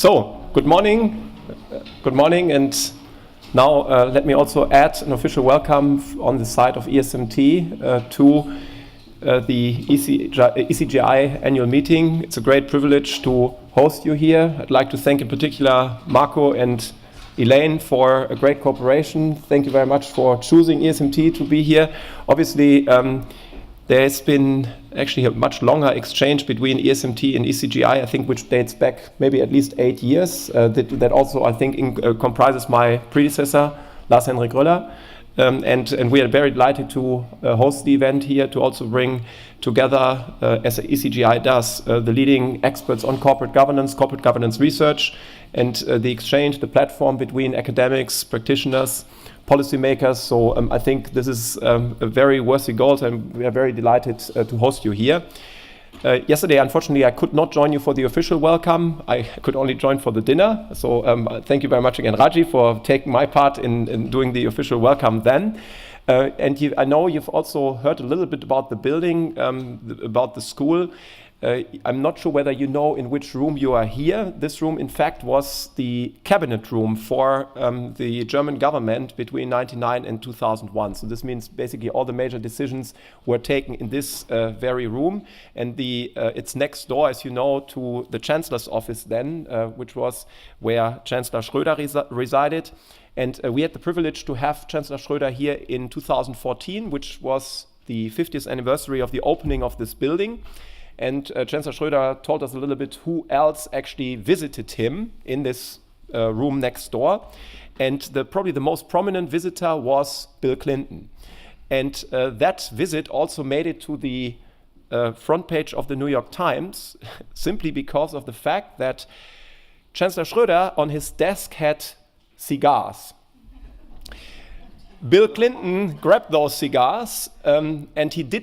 So, good morning, and now let me also add an official welcome on the side of ESMT to the ECGI annual meeting. It's a great privilege to host you here. I'd like to thank in particular Marco and Elaine for a great cooperation. Thank you very much for choosing ESMT to be here. Obviously, there's been actually a much longer exchange between ESMT and ECGI, I think, which dates back maybe at least 8 years. That also, I think, comprises my predecessor, Lars-Henrik Röller. And we are very delighted to host the event here, to also bring together, as ECGI does, the leading experts on corporate governance research, and the exchange, the platform between academics, practitioners, policymakers. So I think this is a very worthy goal, and we are very delighted to host you here. Yesterday, unfortunately, I could not join you for the official welcome. I could only join for the dinner. So thank you very much again, Raji, for taking my part in doing the official welcome then. And I know you've also heard a little bit about the building, about the school. I'm not sure whether you know in which room you are here. This room, in fact, was the cabinet room for the German government between 1999 and 2001. So this means basically all the major decisions were taken in this very room. And it's next door, as you know, to the Chancellor's office then, which was where Chancellor Schröder resided. And we had the privilege to have Chancellor Schröder here in 2014, which was the 50th anniversary of the opening of this building. And Chancellor Schröder told us a little bit who else actually visited him in this room next door. And probably the most prominent visitor was Bill Clinton. And that visit also made it to the front page of the New York Times, simply because of the fact that Chancellor Schröder on his desk had cigars. Bill Clinton grabbed those cigars, and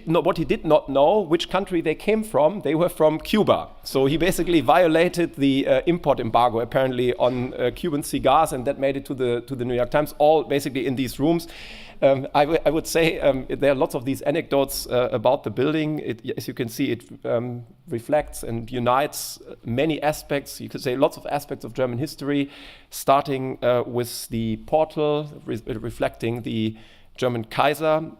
what he did not know, which country they came from. They were from Cuba. So he basically violated the import embargo, apparently, on Cuban cigars, and that made it to the New York Times, all basically in these rooms. I would say there are lots of these anecdotes about the building. As you can see, it reflects and unites many aspects. You could say lots of aspects of German history, starting with the portal, reflecting the German Kaiser,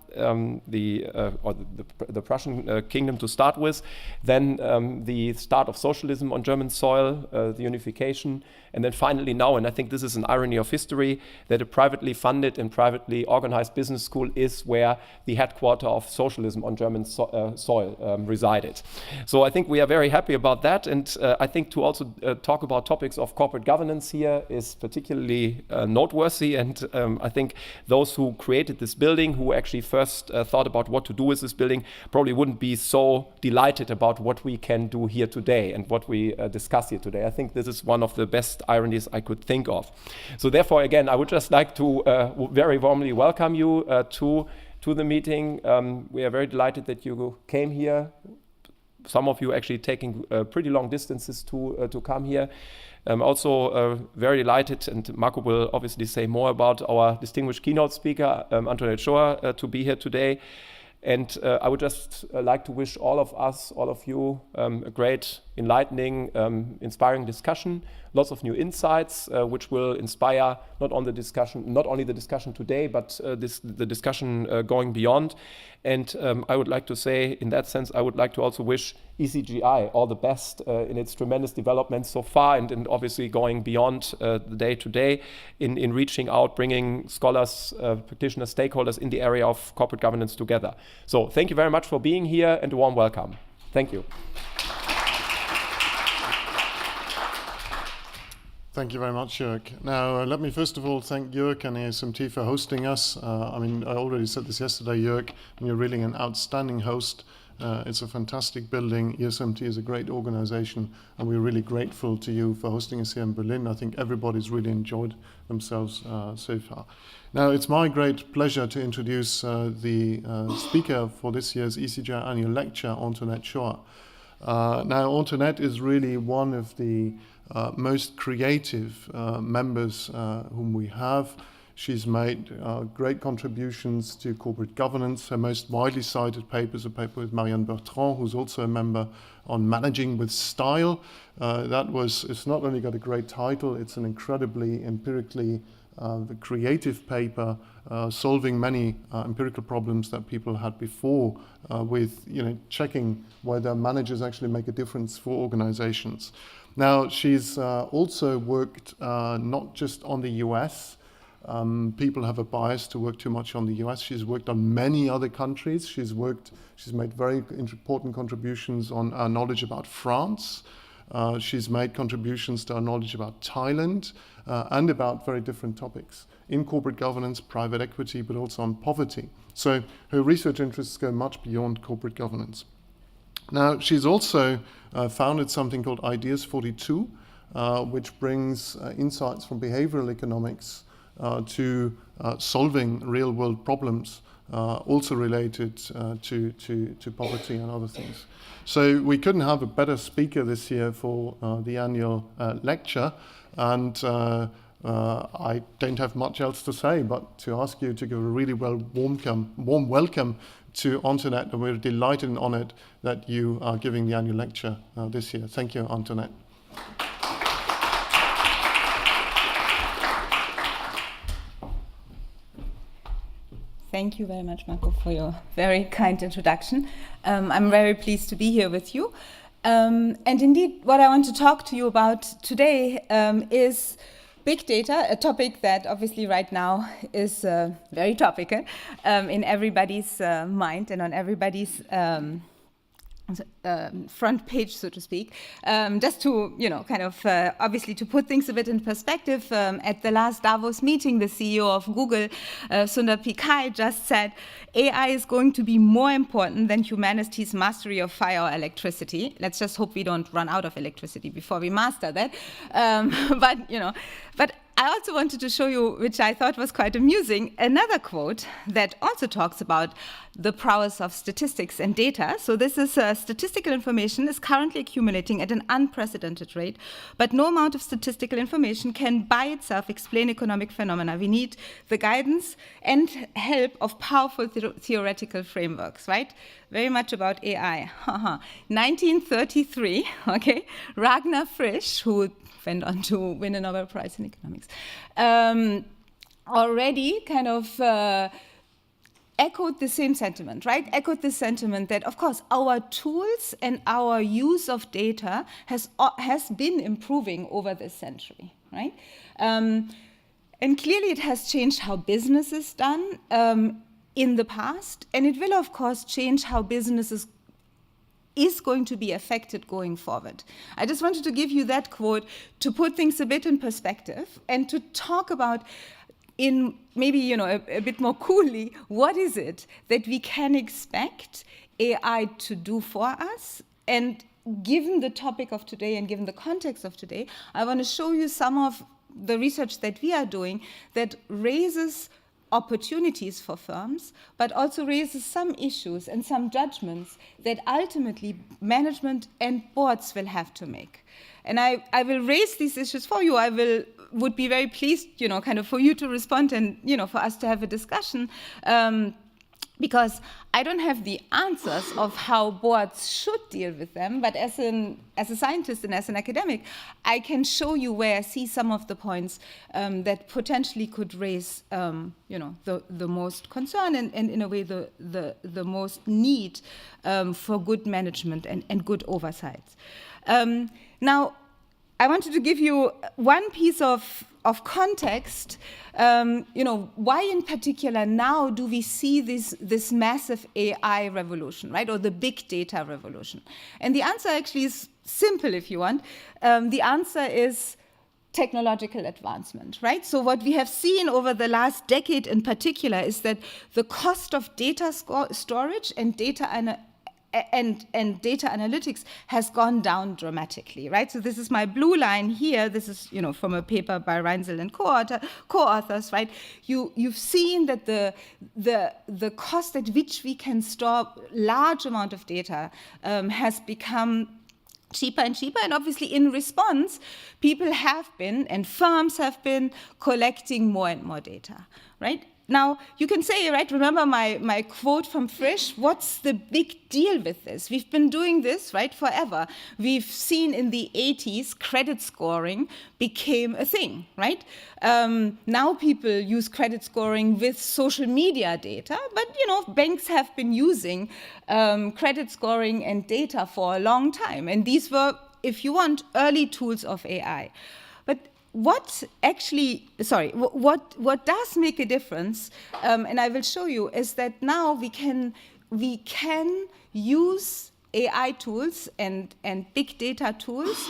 the Prussian kingdom to start with, then the start of socialism on German soil, the unification, and then finally now, and I think this is an irony of history, that a privately funded and privately organized business school is where the headquarter of socialism on German soil resided. So I think we are very happy about that, and I think to also talk about topics of corporate governance here is particularly noteworthy, and I think those who created this building, who actually first thought about what to do with this building, probably wouldn't be so delighted about what we can do here today and what we discuss here today. I think this is one of the best ironies I could think of. So therefore, again, I would just like to very warmly welcome you to the meeting. We are very delighted that you came here. Some of you actually taking pretty long distances to come here. I'm also very delighted, and Marco will obviously say more about our distinguished keynote speaker, Antoinette Schoer, to be here today. And I would just like to wish all of us, all of you, a great, enlightening, inspiring discussion, lots of new insights, which will inspire not only the discussion today, but the discussion going beyond. And I would like to say, in that sense, I would like to also wish ECGI all the best in its tremendous development so far, and obviously going beyond the day to day in reaching out, bringing scholars, practitioners, stakeholders in the area of corporate governance together. So thank you very much for being here, and a warm welcome. Thank you. Thank you very much, Jörg. Now, let me first of all thank Jörg and ESMT for hosting us. I already said this yesterday, Jörg, and you're really an outstanding host. It's a fantastic building. ESMT is a great organization, and we're really grateful to you for hosting us here in Berlin. I think everybody's really enjoyed themselves so far. Now, it's my great pleasure to introduce the speaker for this year's ECGI annual lecture, Antoinette Schoer. Now, Antoinette is really one of the most creative members whom we have. She's made great contributions to corporate governance. Her most widely cited paper is a paper with Marianne Bertrand, who's also a member, on managing with style. It's not only got a great title, it's an incredibly empirically creative paper, solving many empirical problems that people had before with checking whether managers actually make a difference for organizations. Now, she's also worked not just on the US. People have a bias to work too much on the US. She's worked on many other countries. She's made very important contributions on our knowledge about France. She's made contributions to our knowledge about Thailand and about very different topics in corporate governance, private equity, but also on poverty. So her research interests go much beyond corporate governance. Now, she's also founded something called Ideas 42, which brings insights from behavioral economics to solving real-world problems, also related to poverty and other things. So we couldn't have a better speaker this year for the annual lecture, and I don't have much else to say but to ask you to give a really warm welcome to Antoinette, and we're delighted and honored that you are giving the annual lecture this year. Thank you, Antoinette. Thank you very much, Marco, for your very kind introduction. I'm very pleased to be here with you. And indeed, what I want to talk to you about today is big data, a topic that obviously right now is very topical in everybody's mind and on everybody's front page, so to speak. Just to, obviously to put things a bit in perspective, at the last Davos meeting, the CEO of Google, Sundar Pichai, just said, AI is going to be more important than humanity's mastery of fire or electricity. Let's just hope we don't run out of electricity before we master that. But I also wanted to show you, which I thought was quite amusing, another quote that also talks about the prowess of statistics and data. So this is statistical information is currently accumulating at an unprecedented rate, but no amount of statistical information can by itself explain economic phenomena. We need the guidance and help of powerful theoretical frameworks, right? Very much about AI. 1933, okay, Ragnar Frisch, who went on to win a Nobel Prize in economics, already kind of echoed the same sentiment, right? Echoed the sentiment that, of course, our tools and our use of data has been improving over this century, right? And clearly it has changed how business is done in the past, and it will, of course, change how business is going to be affected going forward. I just wanted to give you that quote to put things a bit in perspective and to talk about, in maybe a bit more coolly, what is it that we can expect AI to do for us? And given the topic of today and given the context of today, I want to show you some of the research that we are doing that raises opportunities for firms, but also raises some issues and some judgments that ultimately management and boards will have to make. And I will raise these issues for you. Would be very pleased, for you to respond and, for us to have a discussion. Because I don't have the answers of how boards should deal with them, but as a scientist and as an academic, I can show you where I see some of the points that potentially could raise, the most concern and in a way the most need for good management and good oversight. Now, I wanted to give you one piece of context, why in particular now do we see this massive AI revolution, right, or the big data revolution? And the answer actually is simple if you want. The answer is technological advancement, right? So what we have seen over the last decade in particular is that the cost of data storage and data analytics has gone down dramatically, right? So this is my blue line here. This is, from a paper by Reinzel and co-authors, right? You've seen that the cost at which we can store large amount of data has become cheaper and cheaper, and obviously in response, people have been, and firms have been, collecting more and more data, right? Now, you can say, right, remember my quote from Frisch, what's the big deal with this? We've been doing this, right, forever. We've seen in the 80s, credit scoring became a thing, right? Now people use credit scoring with social media data, but, banks have been using credit scoring and data for a long time. And these were, if you want, early tools of AI. But what does make a difference, and I will show you, is that now we can use AI tools and big data tools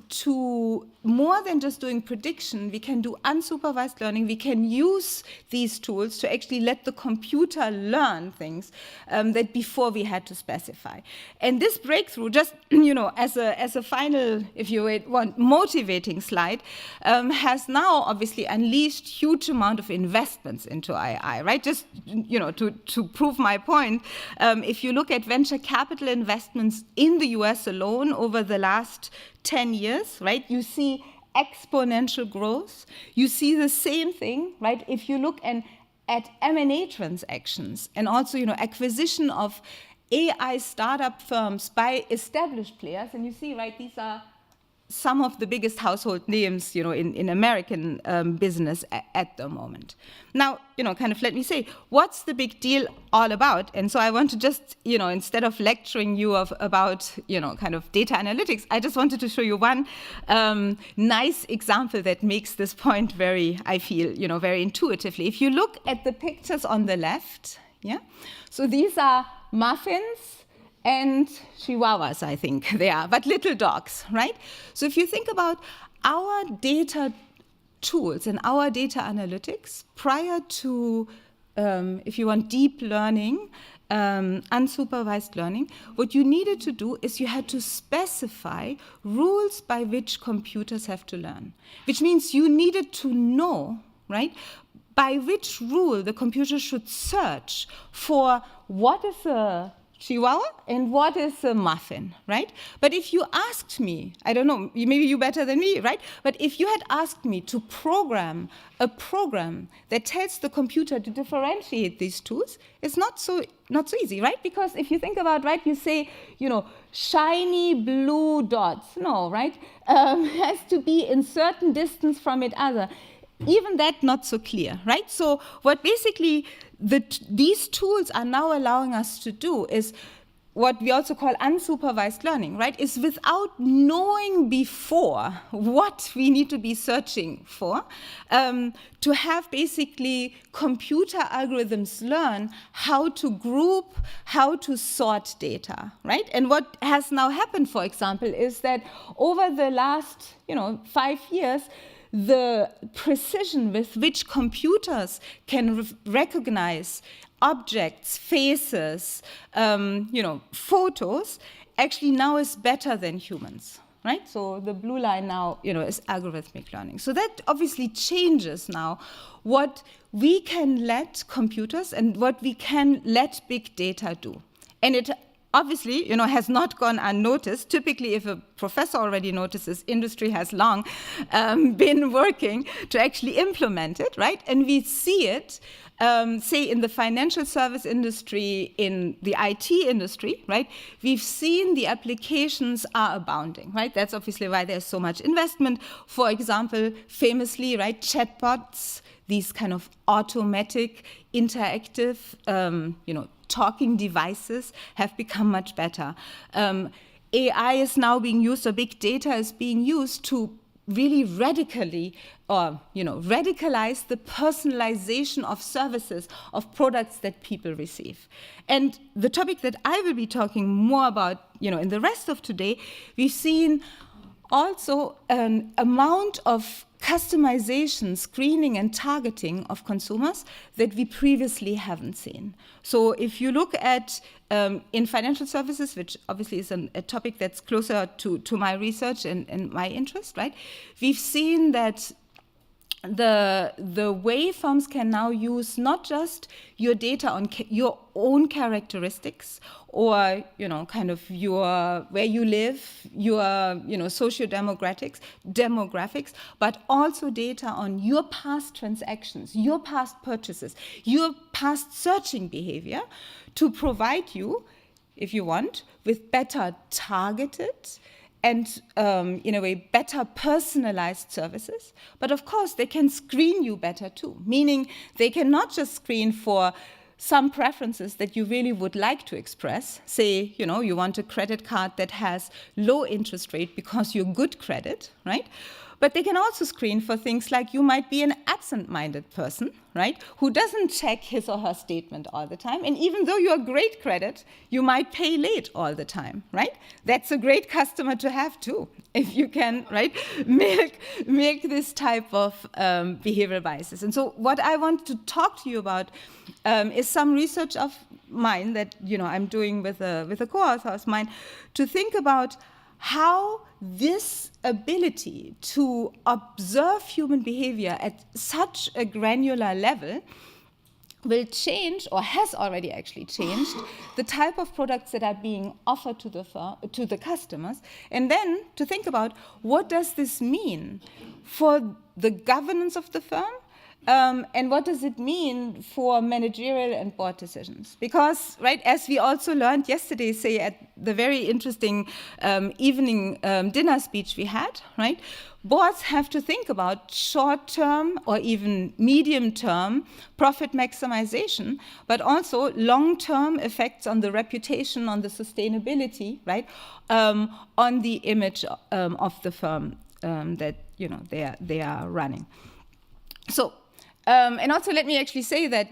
to more than just doing prediction. We can do unsupervised learning. We can use these tools to actually let the computer learn things that before we had to specify. And this breakthrough, just as a final, if you want, motivating slide, has now obviously unleashed huge amount of investments into AI, right? Just to prove my point, if you look at venture capital investments in the US alone over the last 10 years, right, you see exponential growth. You see the same thing, right, if you look at M&A transactions and also, acquisition of AI startup firms by established players. And you see, right, these are some of the biggest household names, in American business at the moment. Now, let me say, what's the big deal all about? And so I want to just, instead of lecturing you about, data analytics, I just wanted to show you one nice example that makes this point very, I feel, very intuitively. If you look at the pictures on the left, so these are muffins and chihuahuas, I think they are, but little dogs, right? So if you think about our data tools and our data analytics prior to, if you want, deep learning, unsupervised learning, what you needed to do is you had to specify rules by which computers have to learn, which means you needed to know, right, by which rule the computer should search for what is a Chihuahua and what is a muffin, right? But if you asked me, I don't know, maybe you better than me, right? But if you had asked me to program a program that tells the computer to differentiate these tools, it's not so easy, right? Because if you think about, right, you say, shiny blue dots, no, right? Has to be in certain distance from each other. Even that not so clear, right? So what basically these tools are now allowing us to do is what we also call unsupervised learning, right? Is without knowing before what we need to be searching for, to have basically computer algorithms learn how to group, how to sort data, right? And what has now happened, for example, is that over the last 5 years, the precision with which computers can recognize objects, faces, photos, actually now is better than humans, right? So the blue line now, is algorithmic learning. So that obviously changes now what we can let computers and what we can let big data do. And it obviously, has not gone unnoticed. Typically, if a professor already notices, industry has long been working to actually implement it, right? And we see it, say, in the financial service industry, in the IT industry, right? We've seen the applications are abounding, right? That's obviously why there's so much investment. For example, famously, right, chatbots, these kind of automatic, interactive, talking devices have become much better. AI is now being used, or big data is being used to really radicalize the personalization of services, of products that people receive. And the topic that I will be talking more about, in the rest of today, we've seen also an amount of customization, screening, and targeting of consumers that we previously haven't seen. So if you look at in financial services, which obviously is a topic that's closer to my research and my interest, right? We've seen that the way firms can now use not just your data on your own characteristics or kind of your where you live, your demographics, but also data on your past transactions, your past purchases, your past searching behavior, to provide you, if you want, with better targeted and in a way better personalized services. But of course, they can screen you better too, meaning they can not just screen for some preferences that you really would like to express. Say, you want a credit card that has low interest rate because you're good credit, right? But they can also screen for things like you might be an absent-minded person, right, who doesn't check his or her statement all the time. And even though you're great credit, you might pay late all the time, right? That's a great customer to have too, if you can, right, make this type of behavioral biases. And so what I want to talk to you about is some research of mine that I'm doing with a co-author of mine, to think about how this ability to observe human behavior at such a granular level will change, or has already actually changed, the type of products that are being offered to the customers, and then to think about what does this mean for the governance of the firm, and what does it mean for managerial and board decisions? Because, right, as we also learned yesterday, say at the very interesting evening dinner speech we had, right, boards have to think about short-term or even medium-term profit maximization, but also long-term effects on the reputation, on the sustainability, right, on the image of the firm that they are running. So. And also, let me actually say that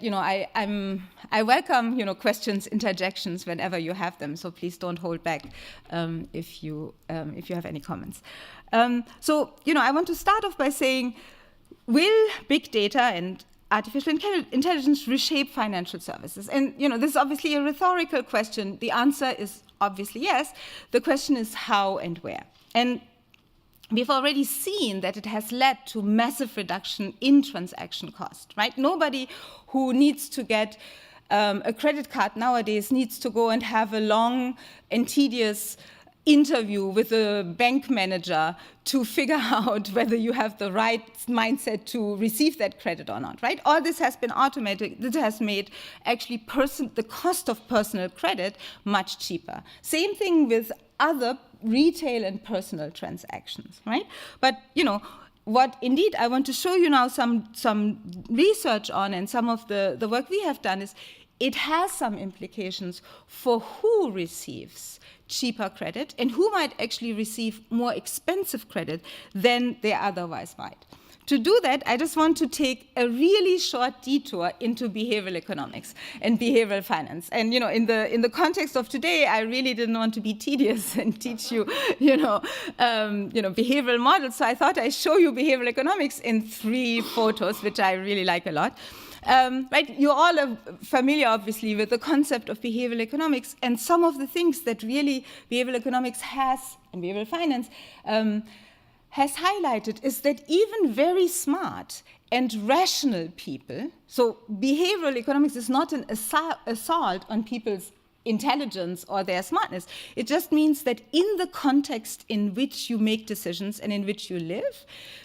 I welcome questions, interjections whenever you have them. So please don't hold back if you have any comments. So I want to start off by saying, will big data and artificial intelligence reshape financial services? And this is obviously a rhetorical question. The answer is obviously yes. The question is how and where. And we've already seen that it has led to massive reduction in transaction cost, right? Nobody who needs to get a credit card nowadays needs to go and have a long and tedious interview with a bank manager to figure out whether you have the right mindset to receive that credit or not, right? All this has been automated. This has made actually the cost of personal credit much cheaper. Same thing with other retail and personal transactions, right? But what indeed I want to show you now some research on, and some of the work we have done, is it has some implications for who receives cheaper credit and who might actually receive more expensive credit than they otherwise might. To do that, I just want to take a really short detour into behavioral economics and behavioral finance. And in the context of today, I really didn't want to be tedious and teach you, behavioral models. So I thought I'd show you behavioral economics in 3 photos, which I really like a lot. Right, you all are familiar, obviously, with the concept of behavioral economics, and some of the things that really behavioral economics has, and behavioral finance, has highlighted is that even very smart and rational people, so behavioral economics is not an assault on people's intelligence or their smartness. It just means that in the context in which you make decisions and in which you live,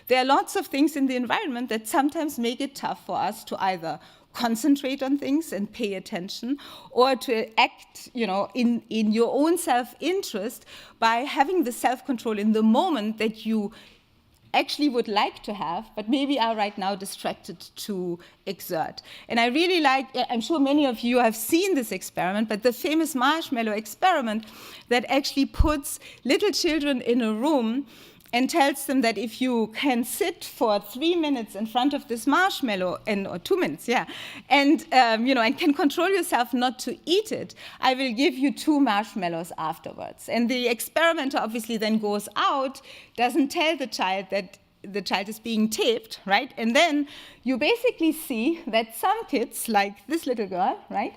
there are lots of things in the environment that sometimes make it tough for us to either concentrate on things and pay attention, or to act, in your own self-interest by having the self-control in the moment that you actually would like to have, but maybe are right now distracted to exert. And I really I'm sure many of you have seen this experiment, but the famous marshmallow experiment that actually puts little children in a room and tells them that if you can sit for 3 minutes in front of this marshmallow, or 2 minutes, and and can control yourself not to eat it, I will give you 2 marshmallows afterwards. And the experimenter obviously then goes out, doesn't tell the child that the child is being taped, right? And then you basically see that some kids, like this little girl, right,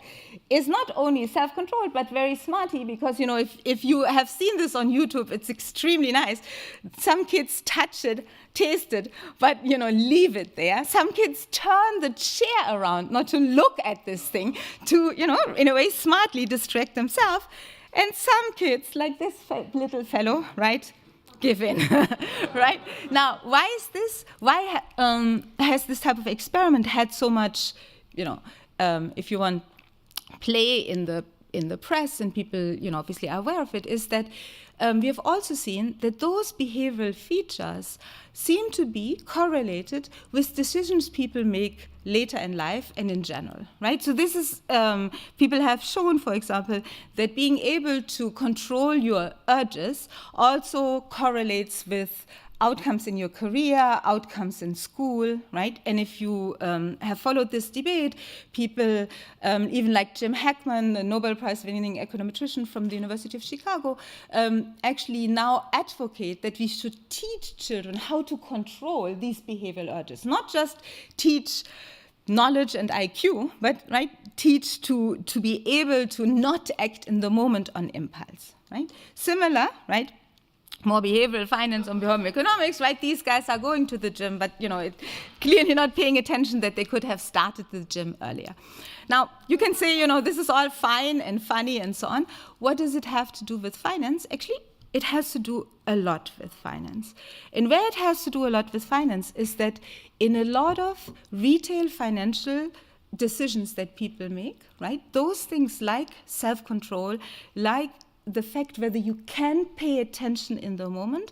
is not only self-controlled, but very smarty, because, you know, if you have seen this on YouTube, it's extremely nice. Some kids touch it, taste it, but, you know, leave it there. Some kids turn the chair around, not to look at this thing, to, you know, in a way, smartly distract themselves. And some kids, like this little fellow, right, give in, right? Now, why is this? Why has this type of experiment had so much, you know, if you want, play in the press, and people, you know, obviously are aware of it, is that we have also seen that those behavioral features seem to be correlated with decisions people make later in life and in general, right? So this is, people have shown, for example, that being able to control your urges also correlates with outcomes in your career, outcomes in school, right? And if you have followed this debate, people, even like Jim Heckman, a Nobel Prize-winning econometrician from the University of Chicago, actually now advocate that we should teach children how to control these behavioral urges, not just teach knowledge and IQ, but right, teach to be able to not act in the moment on impulse, right? Similar, right? More behavioral finance on behavioral economics, right? These guys are going to the gym, but, you know, clearly not paying attention that they could have started the gym earlier. Now, you can say, you know, this is all fine and funny and so on. What does it have to do with finance? Actually, it has to do a lot with finance. And where it has to do a lot with finance is that in a lot of retail financial decisions that people make, right, those things like self-control, like the fact whether you can pay attention in the moment,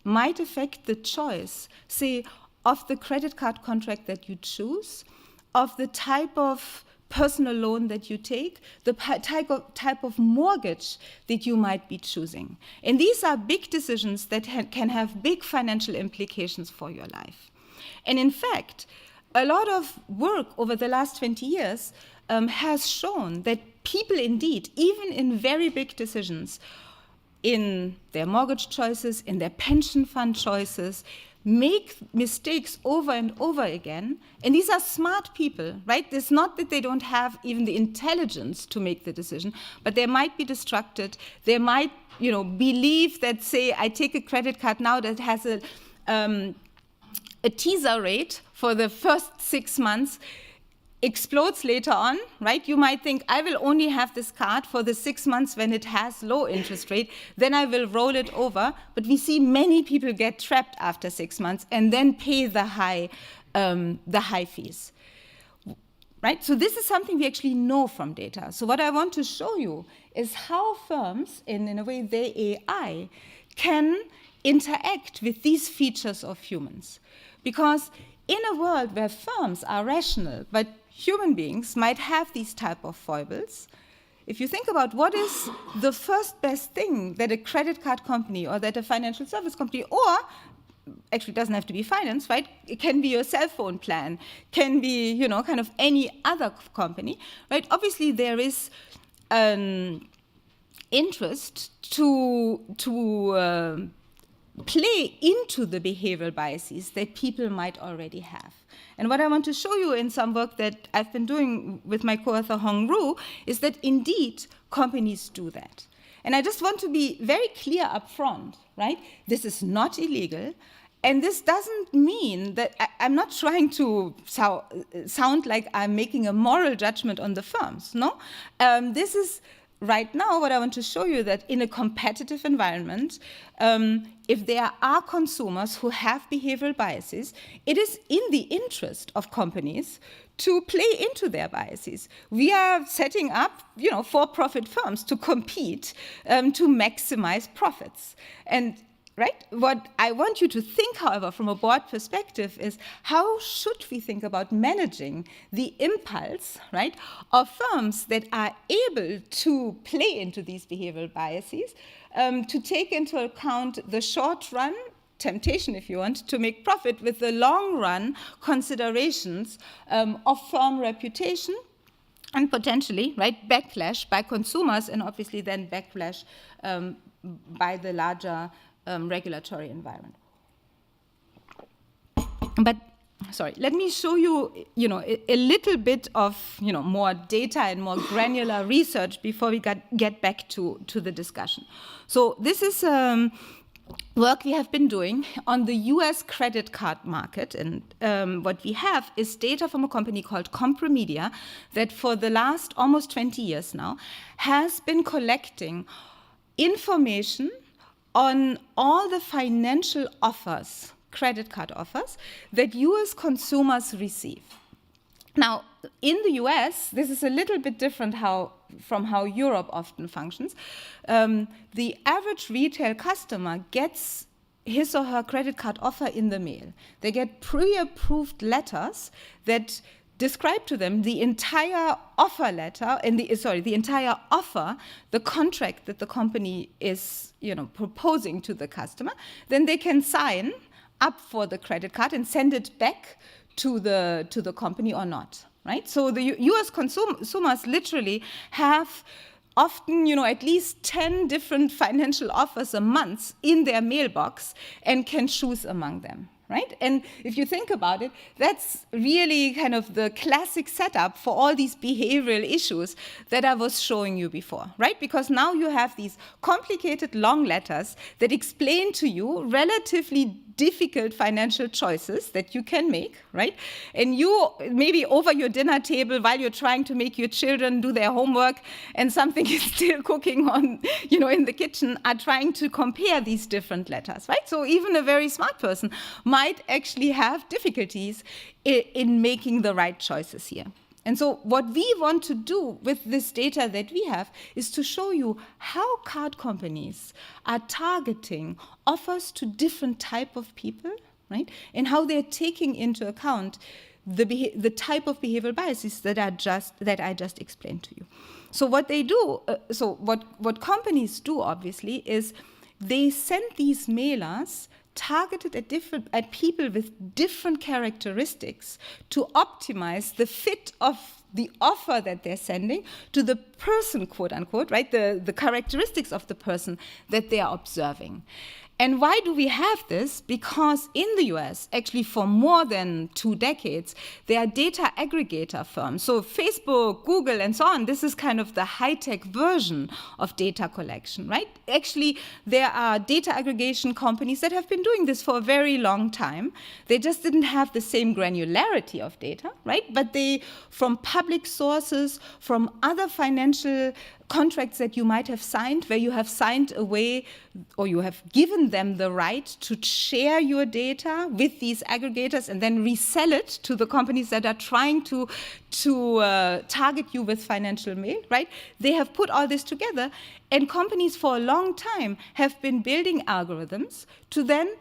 might affect the choice, say, of the credit card contract that you choose, of the type of personal loan that you take, the type of mortgage that you might be choosing. And these are big decisions that can have big financial implications for your life. And in fact, a lot of work over the last 20 years has shown that people indeed, even in very big decisions, in their mortgage choices, in their pension fund choices, make mistakes over and over again. And these are smart people, right? It's not that they don't have even the intelligence to make the decision, but they might be distracted. They might, you know, believe that, say, I take a credit card now that has a teaser rate for the first 6 months, explodes later on, right? You might think, I will only have this card for the 6 months when it has low interest rate, then I will roll it over. But we see many people get trapped after 6 months and then pay the high fees, right? So this is something we actually know from data. So what I want to show you is how firms, in a way, their AI, can interact with these features of humans. Because in a world where firms are rational, but human beings might have these type of foibles, if you think about what is the first best thing that a credit card company or that a financial service company, or actually doesn't have to be finance, right? It can be your cell phone plan, can be, you know, kind of any other company, right? Obviously there is an interest to play into the behavioral biases that people might already have. And what I want to show you in some work that I've been doing with my co-author Hong Ru is that indeed companies do that. And I just want to be very clear up front, right? This is not illegal. And this doesn't mean that I'm not trying to sound like I'm making a moral judgment on the firms, no? This is right now what I want to show you, that in a competitive environment, if there are consumers who have behavioral biases, it is in the interest of companies to play into their biases. We are setting up, you know, for-profit firms to compete, to maximize profits. And right? What I want you to think, however, from a board perspective is how should we think about managing the impulse, right, of firms that are able to play into these behavioral biases, to take into account the short-run temptation, if you want, to make profit with the long-run considerations of firm reputation and potentially, right, backlash by consumers and obviously then backlash by the larger regulatory environment. But sorry, let me show you, a little bit of, more data and more granular research before we get back to the discussion. So this is work we have been doing on the US credit card market. And what we have is data from a company called Compromedia that for the last almost 20 years now has been collecting information on all the financial offers, credit card offers, that US consumers receive. Now, in the US, this is a little bit different from how Europe often functions. The average retail customer gets his or her credit card offer in the mail. They get pre-approved letters that describe to them the entire offer letter, and the entire offer, the contract that the company is, proposing to the customer. Then they can sign up for the credit card and send it back to the company or not, right? So the US consumers literally have often, at least 10 different financial offers a month in their mailbox and can choose among them, right? And if you think about it, that's really kind of the classic setup for all these behavioral issues that I was showing you before, right? Because now you have these complicated long letters that explain to you relatively difficult financial choices that you can make, right? And you, maybe over your dinner table while you're trying to make your children do their homework and something is still cooking on, in the kitchen, are trying to compare these different letters, right? So even a very smart person might actually have difficulties in making the right choices here. And so what we want to do with this data that we have is to show you how card companies are targeting offers to different type of people, right? And how they're taking into account the type of behavioral biases that I just explained to you. So what they do, what companies do obviously is they send these mailers targeted at people with different characteristics to optimize the fit of the offer that they're sending to the person, quote unquote, right? The characteristics of the person that they are observing. And why do we have this? Because in the US, actually for more than 2 decades, there are data aggregator firms. So Facebook, Google, and so on, this is kind of the high-tech version of data collection, right? Actually, there are data aggregation companies that have been doing this for a very long time. They just didn't have the same granularity of data, right? But they, from public sources, from other financial contracts that you might have signed, where you have signed away or you have given them the right to share your data with these aggregators and then resell it to the companies that are trying to target you with financial mail, right? They have put all this together, and companies for a long time have been building algorithms to then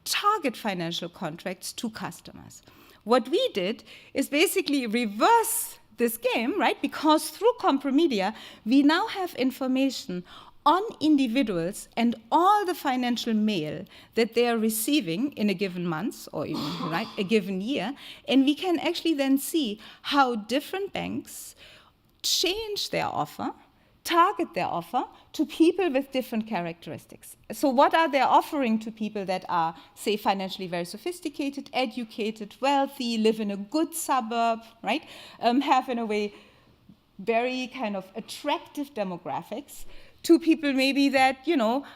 target financial contracts to customers. What we did is basically reverse this game, right? Because through Compromedia, we now have information on individuals and all the financial mail that they are receiving in a given month or even a given year. And we can actually then see how different banks change their offer, target their offer to people with different characteristics. So what are they offering to people that are, say, financially very sophisticated, educated, wealthy, live in a good suburb, right? Have, in a way, very kind of attractive demographics, to people maybe that,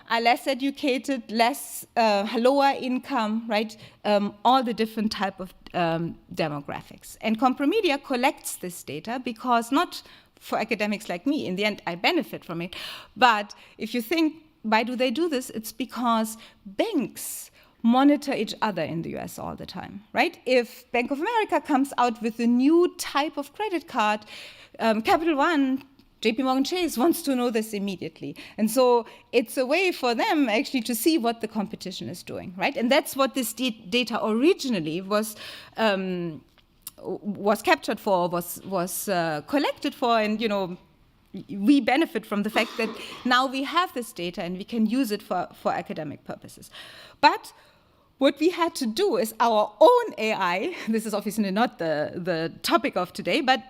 are less educated, lower income, right? All the different type of demographics. And Compromedia collects this data because not for academics like me, in the end, I benefit from it. But if you think, why do they do this? It's because banks monitor each other in the US all the time, right? If Bank of America comes out with a new type of credit card, Capital One, JP Morgan Chase wants to know this immediately. And so it's a way for them actually to see what the competition is doing, right? And that's what this data originally was captured for, was collected for, and we benefit from the fact that now we have this data and we can use it for academic purposes. But what we had to do is our own AI, this is obviously not the topic of today, but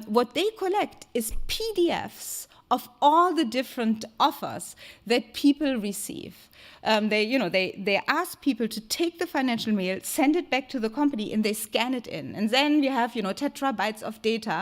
what they collect is PDFs of all the different offers that people receive. They ask people to take the financial mail, send it back to the company, and they scan it in. And then we have, terabytes of data,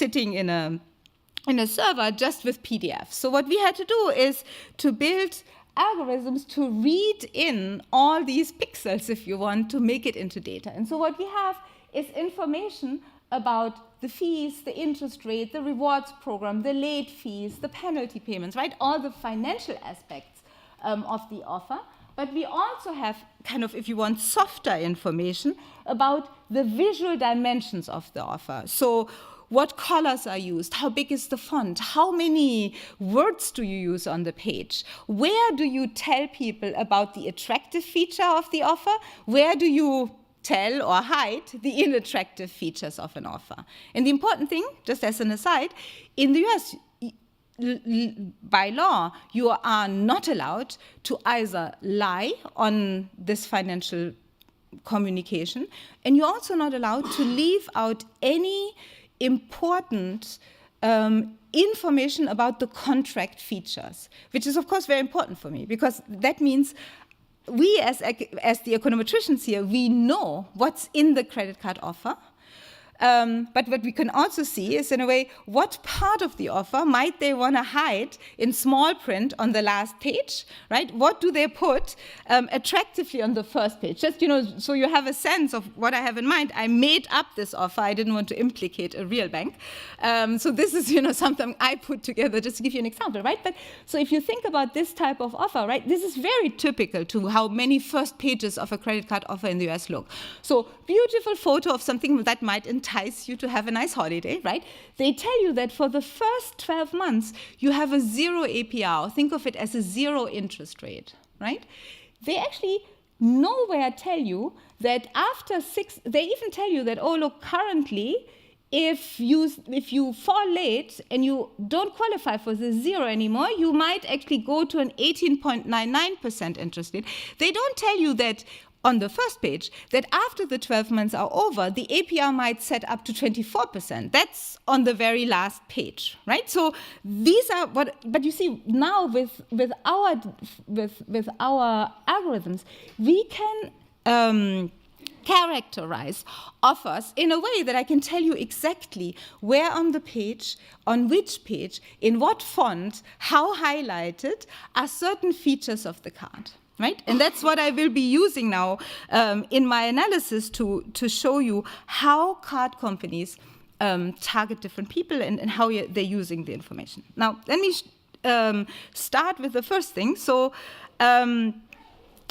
sitting in a server just with PDF. So what we had to do is to build algorithms to read in all these pixels, if you want, to make it into data. And so what we have is information about the fees, the interest rate, the rewards program, the late fees, the penalty payments, right? All the financial aspects of the offer. But we also have kind of, if you want, softer information about the visual dimensions of the offer. So what colors are used? How big is the font? How many words do you use on the page? Where do you tell people about the attractive feature of the offer? Where do you tell or hide the unattractive features of an offer? And the important thing, just as an aside, in the US, by law, you are not allowed to either lie on this financial communication, and you're also not allowed to leave out any important information about the contract features, which is, of course, very important for me, because that means we, as the econometricians here, we know what's in the credit card offer. But what we can also see is, in a way, what part of the offer might they want to hide in small print on the last page, right? What do they put attractively on the first page? Just, so you have a sense of what I have in mind. I made up this offer. I didn't want to implicate a real bank. So this is, something I put together just to give you an example, right? But so if you think about this type of offer, right, this is very typical to how many first pages of a credit card offer in the US look. So beautiful photo of something that might entice you to have a nice holiday, right? They tell you that for the first 12 months, you have a zero APR. Think of it as a zero interest rate, right? They actually nowhere tell you that after they even tell you that, oh, look, currently, if you fall late and you don't qualify for the zero anymore, you might actually go to an 18.99% interest rate. They don't tell you that on the first page, that after the 12 months are over, the APR might set up to 24%. That's on the very last page, right? So these are but you see, now with our algorithms, we can characterize offers in a way that I can tell you exactly where on the page, on which page, in what font, how highlighted are certain features of the card. Right? And that's what I will be using now in my analysis to show you how card companies target different people and how they're using the information. Now, let me start with the first thing. So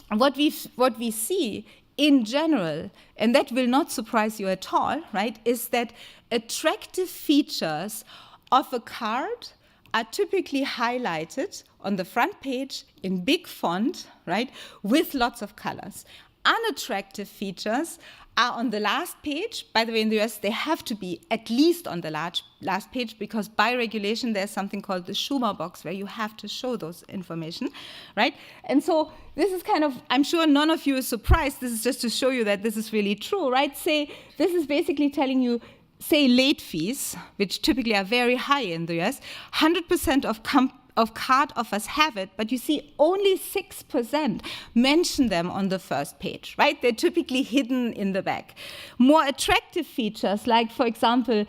what we see in general, and that will not surprise you at all, right, is that attractive features of a card are typically highlighted on the front page in big font, right, with lots of colors. Unattractive features are on the last page. By the way, in the US, they have to be at least on the last page, because by regulation, there's something called the Schumer box where you have to show those information, right? And so this is kind of, I'm sure none of you is surprised. This is just to show you that this is really true, right? Say, this is basically telling you, say, late fees, which typically are very high in the US, 100% of card offers have it, but you see only 6% mention them on the first page, right? They're typically hidden in the back. More attractive features, like, for example,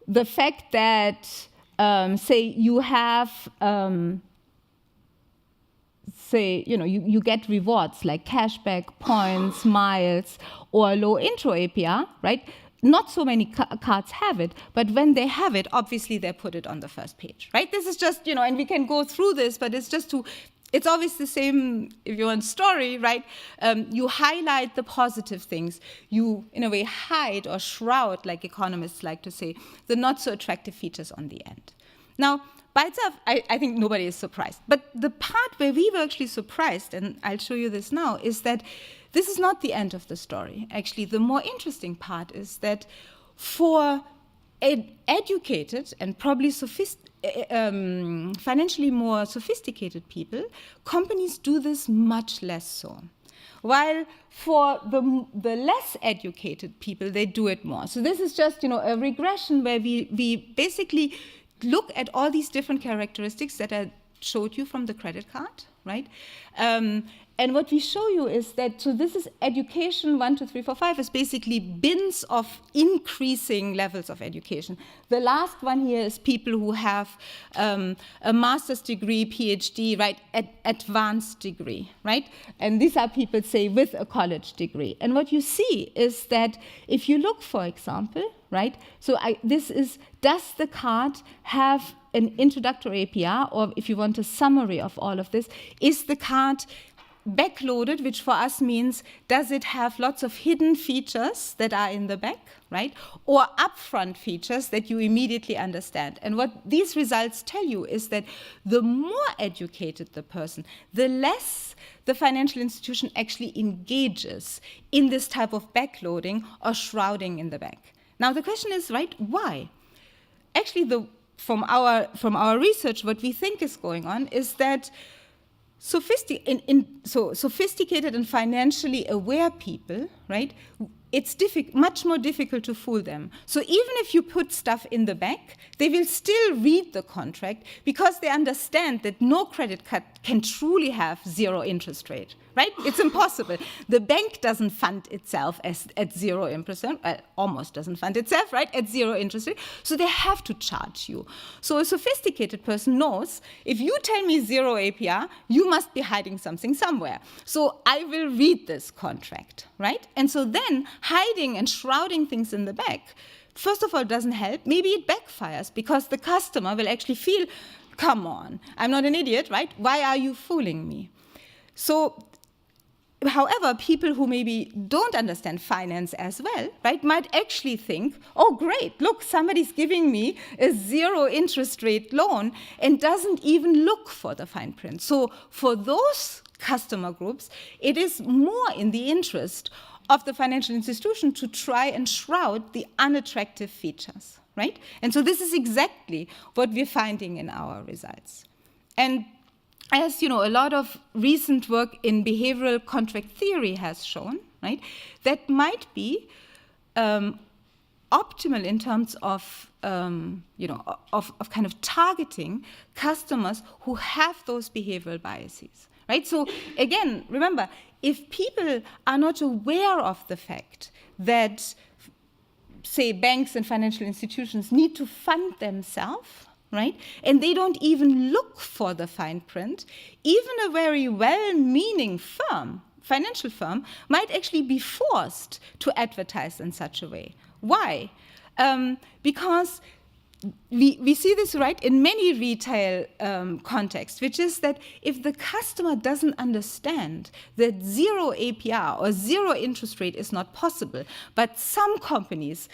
the fact that, say, you have, you get rewards like cashback, points, miles, or low intro APR, right? Not so many cards have it, but when they have it, obviously they put it on the first page, right? This is just, and we can go through this, but it's always the same, if you want, story, right? You highlight the positive things. You, in a way, hide or shroud, like economists like to say, the not so attractive features on the end. Now, by itself, I think nobody is surprised. But the part where we were actually surprised, and I'll show you this now, is that this is not the end of the story. Actually, the more interesting part is that for educated and probably financially more sophisticated people, companies do this much less so. While for the less educated people, they do it more. So this is just, a regression where we basically look at all these different characteristics that I showed you from the credit card, right? And what we show you is that, so this is education 1, 2, 3, 4, 5 is basically bins of increasing levels of education. The last one here is people who have a master's degree, PhD, right, advanced degree, right? And these are people, say, with a college degree. And what you see is that if you look, for example, right, so this is, does the card have an introductory APR, or if you want a summary of all of this, is the card backloaded, which for us means, does it have lots of hidden features that are in the back, right? Or upfront features that you immediately understand. And what these results tell you is that the more educated the person, the less the financial institution actually engages in this type of backloading or shrouding in the back. Now the question is, right, why? Actually, from our research, what we think is going on is that sophisticated and financially aware people, right, it's much more difficult to fool them. So even if you put stuff in the back, they will still read the contract because they understand that no credit card can truly have zero interest rate, right? It's impossible. The bank doesn't fund itself at zero interest rate, almost doesn't fund itself, right, at zero interest rate. So they have to charge you. So a sophisticated person knows, if you tell me zero APR, you must be hiding something somewhere. So I will read this contract, right? And so then hiding and shrouding things in the back, first of all, doesn't help. Maybe it backfires because the customer will actually feel, come on, I'm not an idiot, right? Why are you fooling me? So, however, people who maybe don't understand finance as well, right, might actually think, oh, great, look, somebody's giving me a zero interest rate loan and doesn't even look for the fine print. So for those customer groups, it is more in the interest of the financial institution to try and shroud the unattractive features, right? And so this is exactly what we're finding in our results. And as you know, a lot of recent work in behavioral contract theory has shown, right, that might be optimal in terms of, of kind of targeting customers who have those behavioral biases, right? So again, remember, if people are not aware of the fact that, say, banks and financial institutions need to fund themselves, right, and they don't even look for the fine print, even a very well-meaning firm, financial firm, might actually be forced to advertise in such a way. Why? Because we see this, right, in many retail contexts, which is that if the customer doesn't understand that zero APR or zero interest rate is not possible, but some companies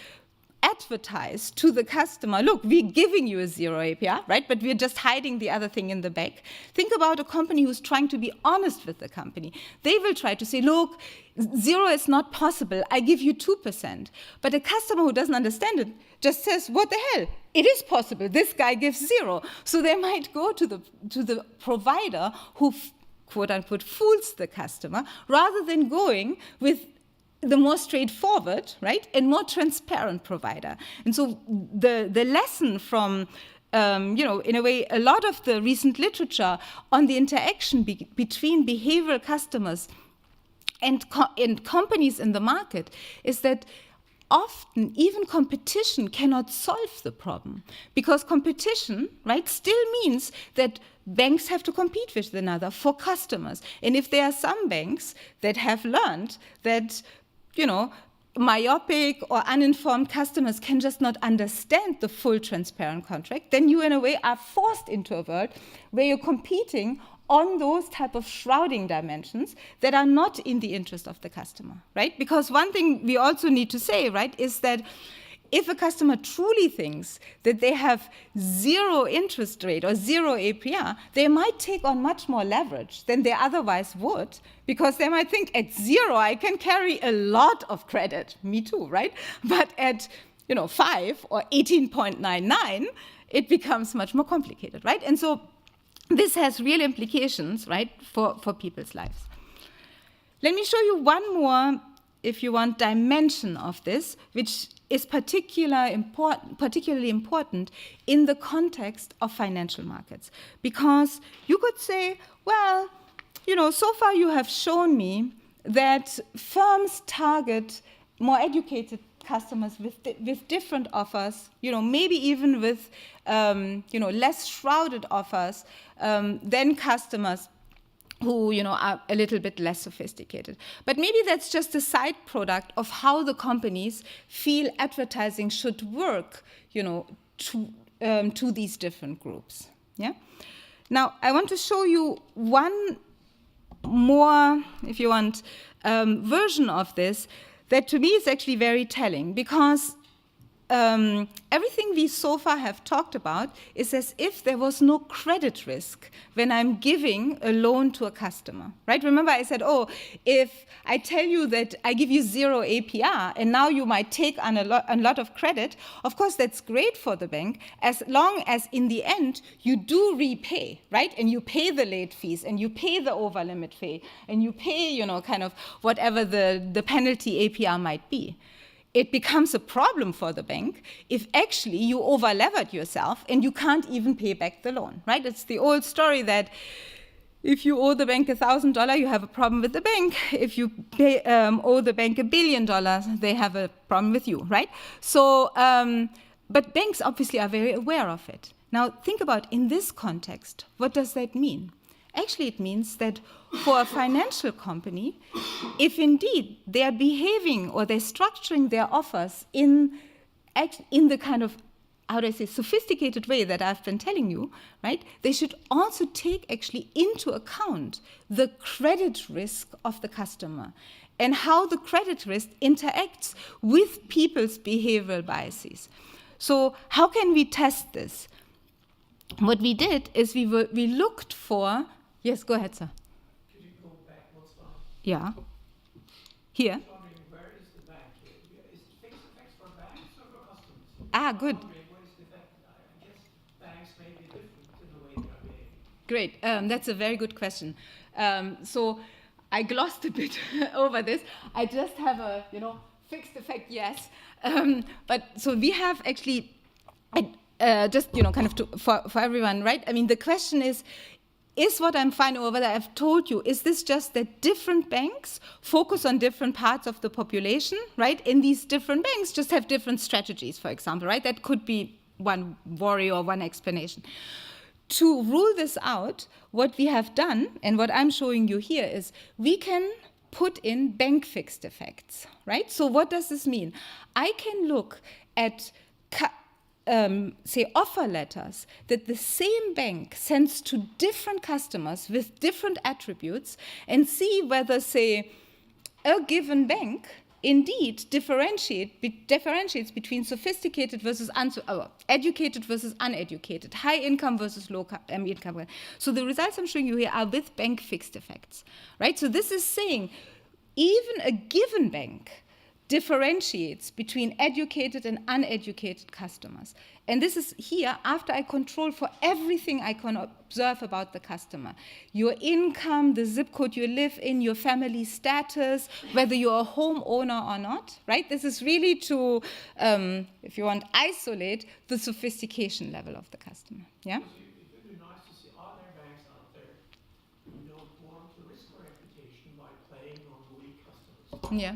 advertise to the customer, look, we're giving you a zero APR, right, but we're just hiding the other thing in the back. Think about a company who's trying to be honest with the company. They will try to say, look, zero is not possible, I give you 2%. But a customer who doesn't understand it just says, what the hell? It is possible, this guy gives zero. So they might go to the provider who, quote unquote, fools the customer, rather than going with the more straightforward, right, and more transparent provider. And so the lesson from, in a way, a lot of the recent literature on the interaction between behavioral customers and companies in the market is that often even competition cannot solve the problem, because competition, right, still means that banks have to compete with one another for customers. And if there are some banks that have learned that, myopic or uninformed customers can just not understand the full transparent contract, then you in a way are forced into a world where you're competing on those type of shrouding dimensions that are not in the interest of the customer, right? Because one thing we also need to say, right, is that if a customer truly thinks that they have zero interest rate or zero APR, they might take on much more leverage than they otherwise would, because they might think at zero, I can carry a lot of credit. Me too, right? But at 5 or 18.99, it becomes much more complicated, right? And so this has real implications, right, for people's lives. Let me show you one more, if you want, dimension of this, which is particularly important in the context of financial markets. Because you could say, well, so far you have shown me that firms target more educated customers with different offers, maybe even with less shrouded offers than customers who are a little bit less sophisticated. But maybe that's just a side product of how the companies feel advertising should work, to these different groups. Yeah. Now I want to show you one more, if you want, version of this that to me is actually very telling, because everything we so far have talked about is as if there was no credit risk when I'm giving a loan to a customer, right? Remember I said, if I tell you that I give you 0 APR and now you might take on a lot of credit, of course that's great for the bank as long as in the end you do repay, right? And you pay the late fees and you pay the over limit fee and you pay, kind of whatever the penalty APR might be. It becomes a problem for the bank if actually you over-levered yourself and you can't even pay back the loan, right? It's the old story that if you owe the bank $1,000, you have a problem with the bank. If you owe the bank $1 billion, they have a problem with you, right? So, but banks obviously are very aware of it. Now, think about in this context, what does that mean? Actually, it means that for a financial company, if indeed they are behaving or they're structuring their offers in the kind of, sophisticated way that I've been telling you, right, they should also take actually into account the credit risk of the customer and how the credit risk interacts with people's behavioral biases. So how can we test this? What we did is we looked for. Yes, go ahead, sir. Could you go back one slide? Yeah. Here. I'm wondering, where is the bank here? Is it fixed effects for banks or for customers? Good. I'm wondering, what is the effect? I guess banks may be different in the way they are behaving. Great. That's a very good question. So I glossed a bit over this. I just have a, fixed effect, yes. But so we have actually, just, kind of for everyone, right? I mean, the question is what I'm finding over there, I've told you, is this just that different banks focus on different parts of the population, right? And these different banks just have different strategies, for example, right? That could be one worry or one explanation. To rule this out, what we have done, and what I'm showing you here, is we can put in bank fixed effects, right? So what does this mean? I can look at say offer letters that the same bank sends to different customers with different attributes and see whether, say, a given bank indeed differentiates between sophisticated versus educated versus uneducated, high income versus low income. So the results I'm showing you here are with bank fixed effects, right? So this is saying even a given bank differentiates between educated and uneducated customers. And this is here after I control for everything I can observe about the customer. Your income, the zip code you live in, your family status, whether you're a homeowner or not, right? This is really to, if you want, isolate the sophistication level of the customer, yeah? It would be nice to see, are there banks out there who don't want to risk their reputation by playing on weak customers? Yeah.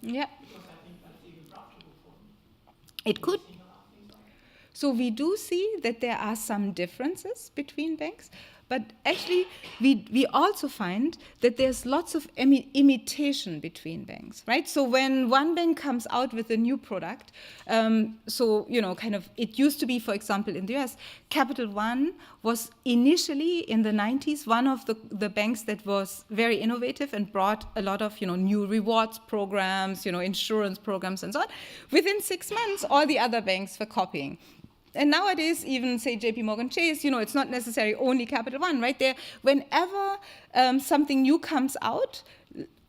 Yeah. Because I think that's even profitable for them. It could. So we do see that there are some differences between banks, but actually we also find that there's lots of imitation between banks, right? So when one bank comes out with a new product, kind of, it used to be, for example, in the US, Capital One was initially in the 90s one of the banks that was very innovative and brought a lot of, new rewards programs, insurance programs and so on. Within 6 months, all the other banks were copying. And nowadays, even say JP Morgan Chase, it's not necessarily only Capital One, right? There, whenever something new comes out,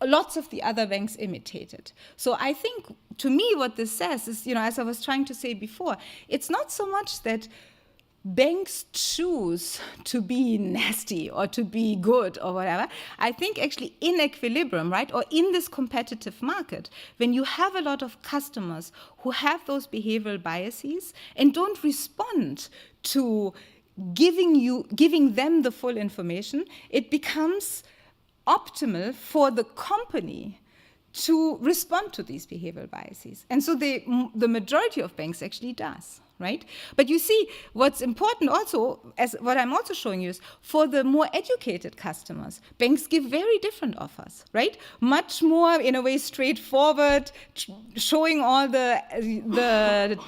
lots of the other banks imitate it. So I think, to me, what this says is, as I was trying to say before, it's not so much that banks choose to be nasty or to be good or whatever, I think actually in equilibrium, right, or in this competitive market, when you have a lot of customers who have those behavioral biases and don't respond to giving them the full information, it becomes optimal for the company to respond to these behavioral biases. And so the majority of banks actually does, right? But you see, what's important also, as what I'm also showing you is, for the more educated customers, banks give very different offers, right? Much more, in a way, straightforward, showing all the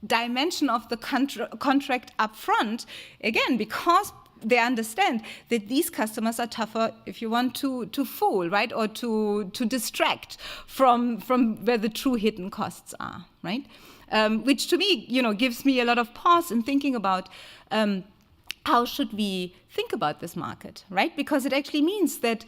dimension of the contract up front, again, because they understand that these customers are tougher, if you want, to fool, right, or to distract from where the true hidden costs are, right? Which to me, gives me a lot of pause in thinking about how should we think about this market, right? Because it actually means that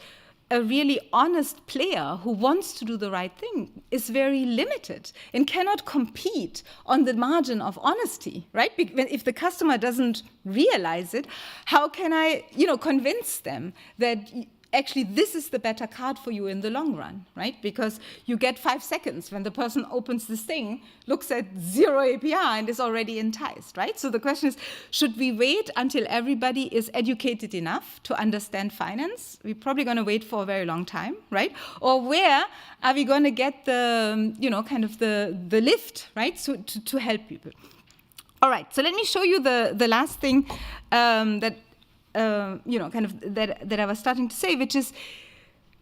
a really honest player who wants to do the right thing is very limited and cannot compete on the margin of honesty, right? If the customer doesn't realize it, how can I, convince them that actually this is the better card for you in the long run, right? Because you get 5 seconds when the person opens this thing, looks at 0 APR and is already enticed, right? So the question is, should we wait until everybody is educated enough to understand finance? We're probably going to wait for a very long time, right? Or where are we going to get the, kind of the lift, right? So to help people. All right, so let me show you the last thing that I was starting to say, which is,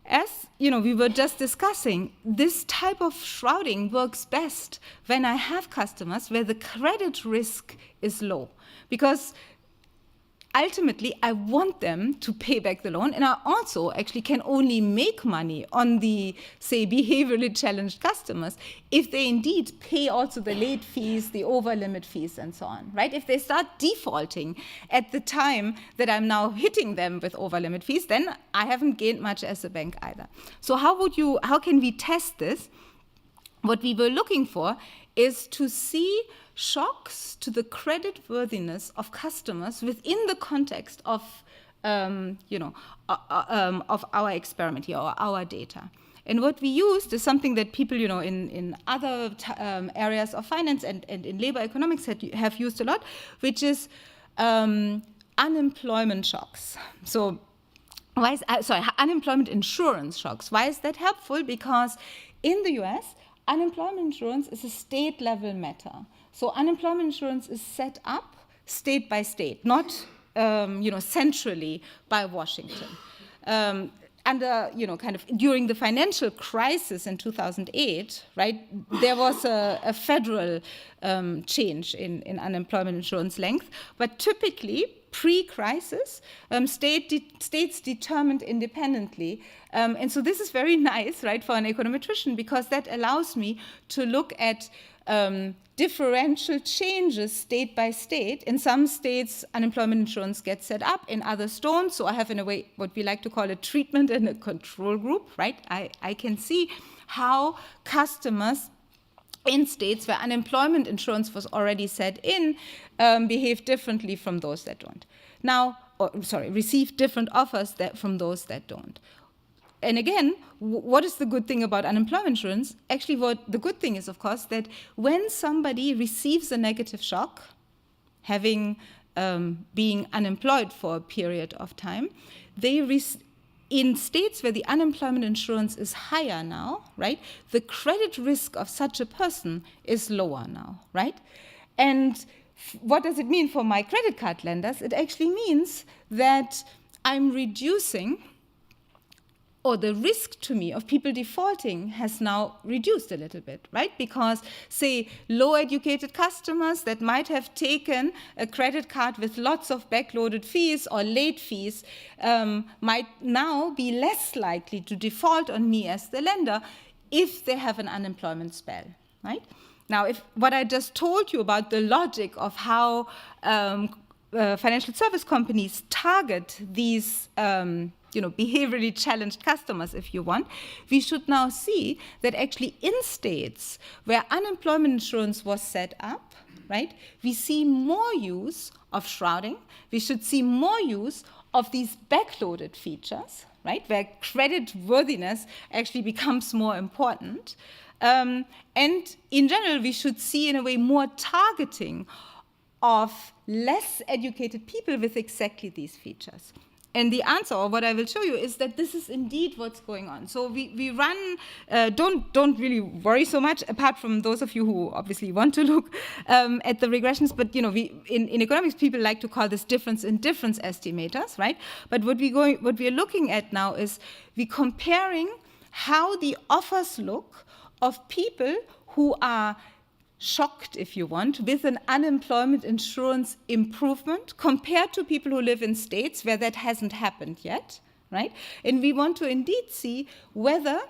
as we were just discussing, this type of shrouding works best when I have customers where the credit risk is low, because ultimately I want them to pay back the loan, and I also actually can only make money on the, say, behaviorally challenged customers if they indeed pay also the late fees, the over limit fees, and so on, right? If they start defaulting at the time that I'm now hitting them with over limit fees, then I haven't gained much as a bank either. So how can we test this? What we were looking for is to see shocks to the creditworthiness of customers within the context of, of our experiment here, or our data. And what we used is something that people, in other areas of finance and in labor economics have used a lot, which is unemployment shocks. So unemployment insurance shocks. Why is that helpful? Because in the US, unemployment insurance is a state-level matter. So unemployment insurance is set up state by state, not centrally by Washington. During the financial crisis in 2008, right, there was a federal change in unemployment insurance length, but typically pre-crisis, states determined independently. And so this is very nice, right, for an econometrician, because that allows me to look at differential changes state by state. In some states, unemployment insurance gets set up, in others don't. So I have, in a way, what we like to call a treatment and a control group, right? I can see how customers in states where unemployment insurance was already set in behave differently from those that don't. Receive different offers from those that don't. And again, what is the good thing about unemployment insurance? Actually, what the good thing is, of course, that when somebody receives a negative shock, having being unemployed for a period of time, in states where the unemployment insurance is higher now, right, the credit risk of such a person is lower now, right? And what does it mean for my credit card lenders? It actually means that I'm reducing, or the risk to me of people defaulting has now reduced a little bit, right? Because, say, low-educated customers that might have taken a credit card with lots of backloaded fees or late fees might now be less likely to default on me as the lender if they have an unemployment spell, right? Now, if what I just told you about the logic of how financial service companies target these behaviorally challenged customers, if you want, we should now see that actually in states where unemployment insurance was set up, right, we see more use of shrouding. We should see more use of these backloaded features, right, where credit worthiness actually becomes more important. And in general, we should see, in a way, more targeting of less educated people with exactly these features. And the answer, or what I will show you, is that this is indeed what's going on. So we run, don't really worry so much, apart from those of you who obviously want to look at the regressions, but in economics, people like to call this difference in difference estimators, right? But what we're looking at now is we're comparing how the offers look of people who are shocked, if you want, with an unemployment insurance improvement compared to people who live in states where that hasn't happened yet, right? And we want to indeed see whether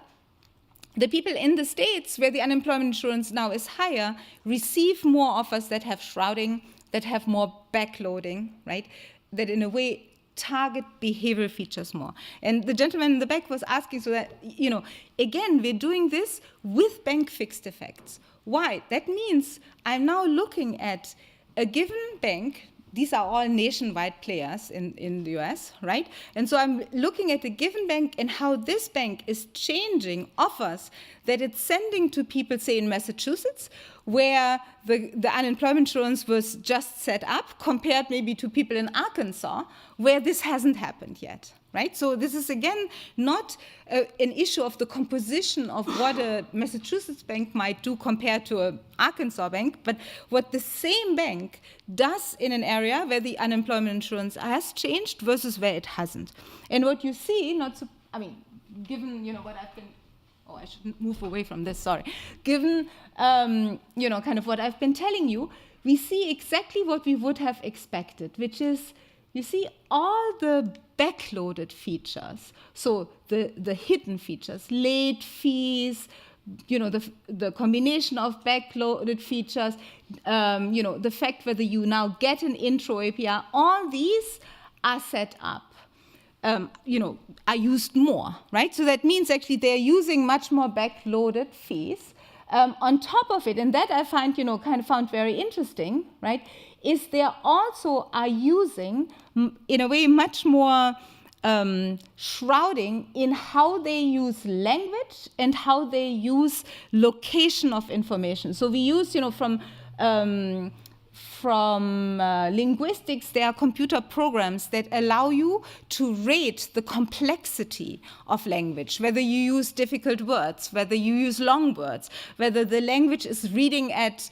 the people in the states where the unemployment insurance now is higher receive more offers that have shrouding, that have more backloading, right? That in a way target behavioral features more. And the gentleman in the back was asking, so that, again, we're doing this with bank fixed effects. Why? That means I'm now looking at a given bank. These are all nationwide players in the US, right? And so I'm looking at a given bank and how this bank is changing offers that it's sending to people, say, in Massachusetts, where the unemployment insurance was just set up, compared maybe to people in Arkansas, where this hasn't happened yet, right? So this is, again, not an issue of the composition of what a Massachusetts bank might do compared to an Arkansas bank, but what the same bank does in an area where the unemployment insurance has changed versus where it hasn't. And what you see, given, what I've been, I should move away from this, sorry. Given, kind of what I've been telling you, we see exactly what we would have expected, which is, you see all the backloaded features, so the hidden features, late fees, the combination of backloaded features, the fact whether you now get an intro API, all these are set up. Are used more, right? So that means actually they're using much more backloaded fees. On top of it, and that I find, found very interesting, right, is they also are using, in a way, much more shrouding in how they use language and how they use location of information. So we use, from linguistics, there are computer programs that allow you to rate the complexity of language, whether you use difficult words, whether you use long words, whether the language is reading at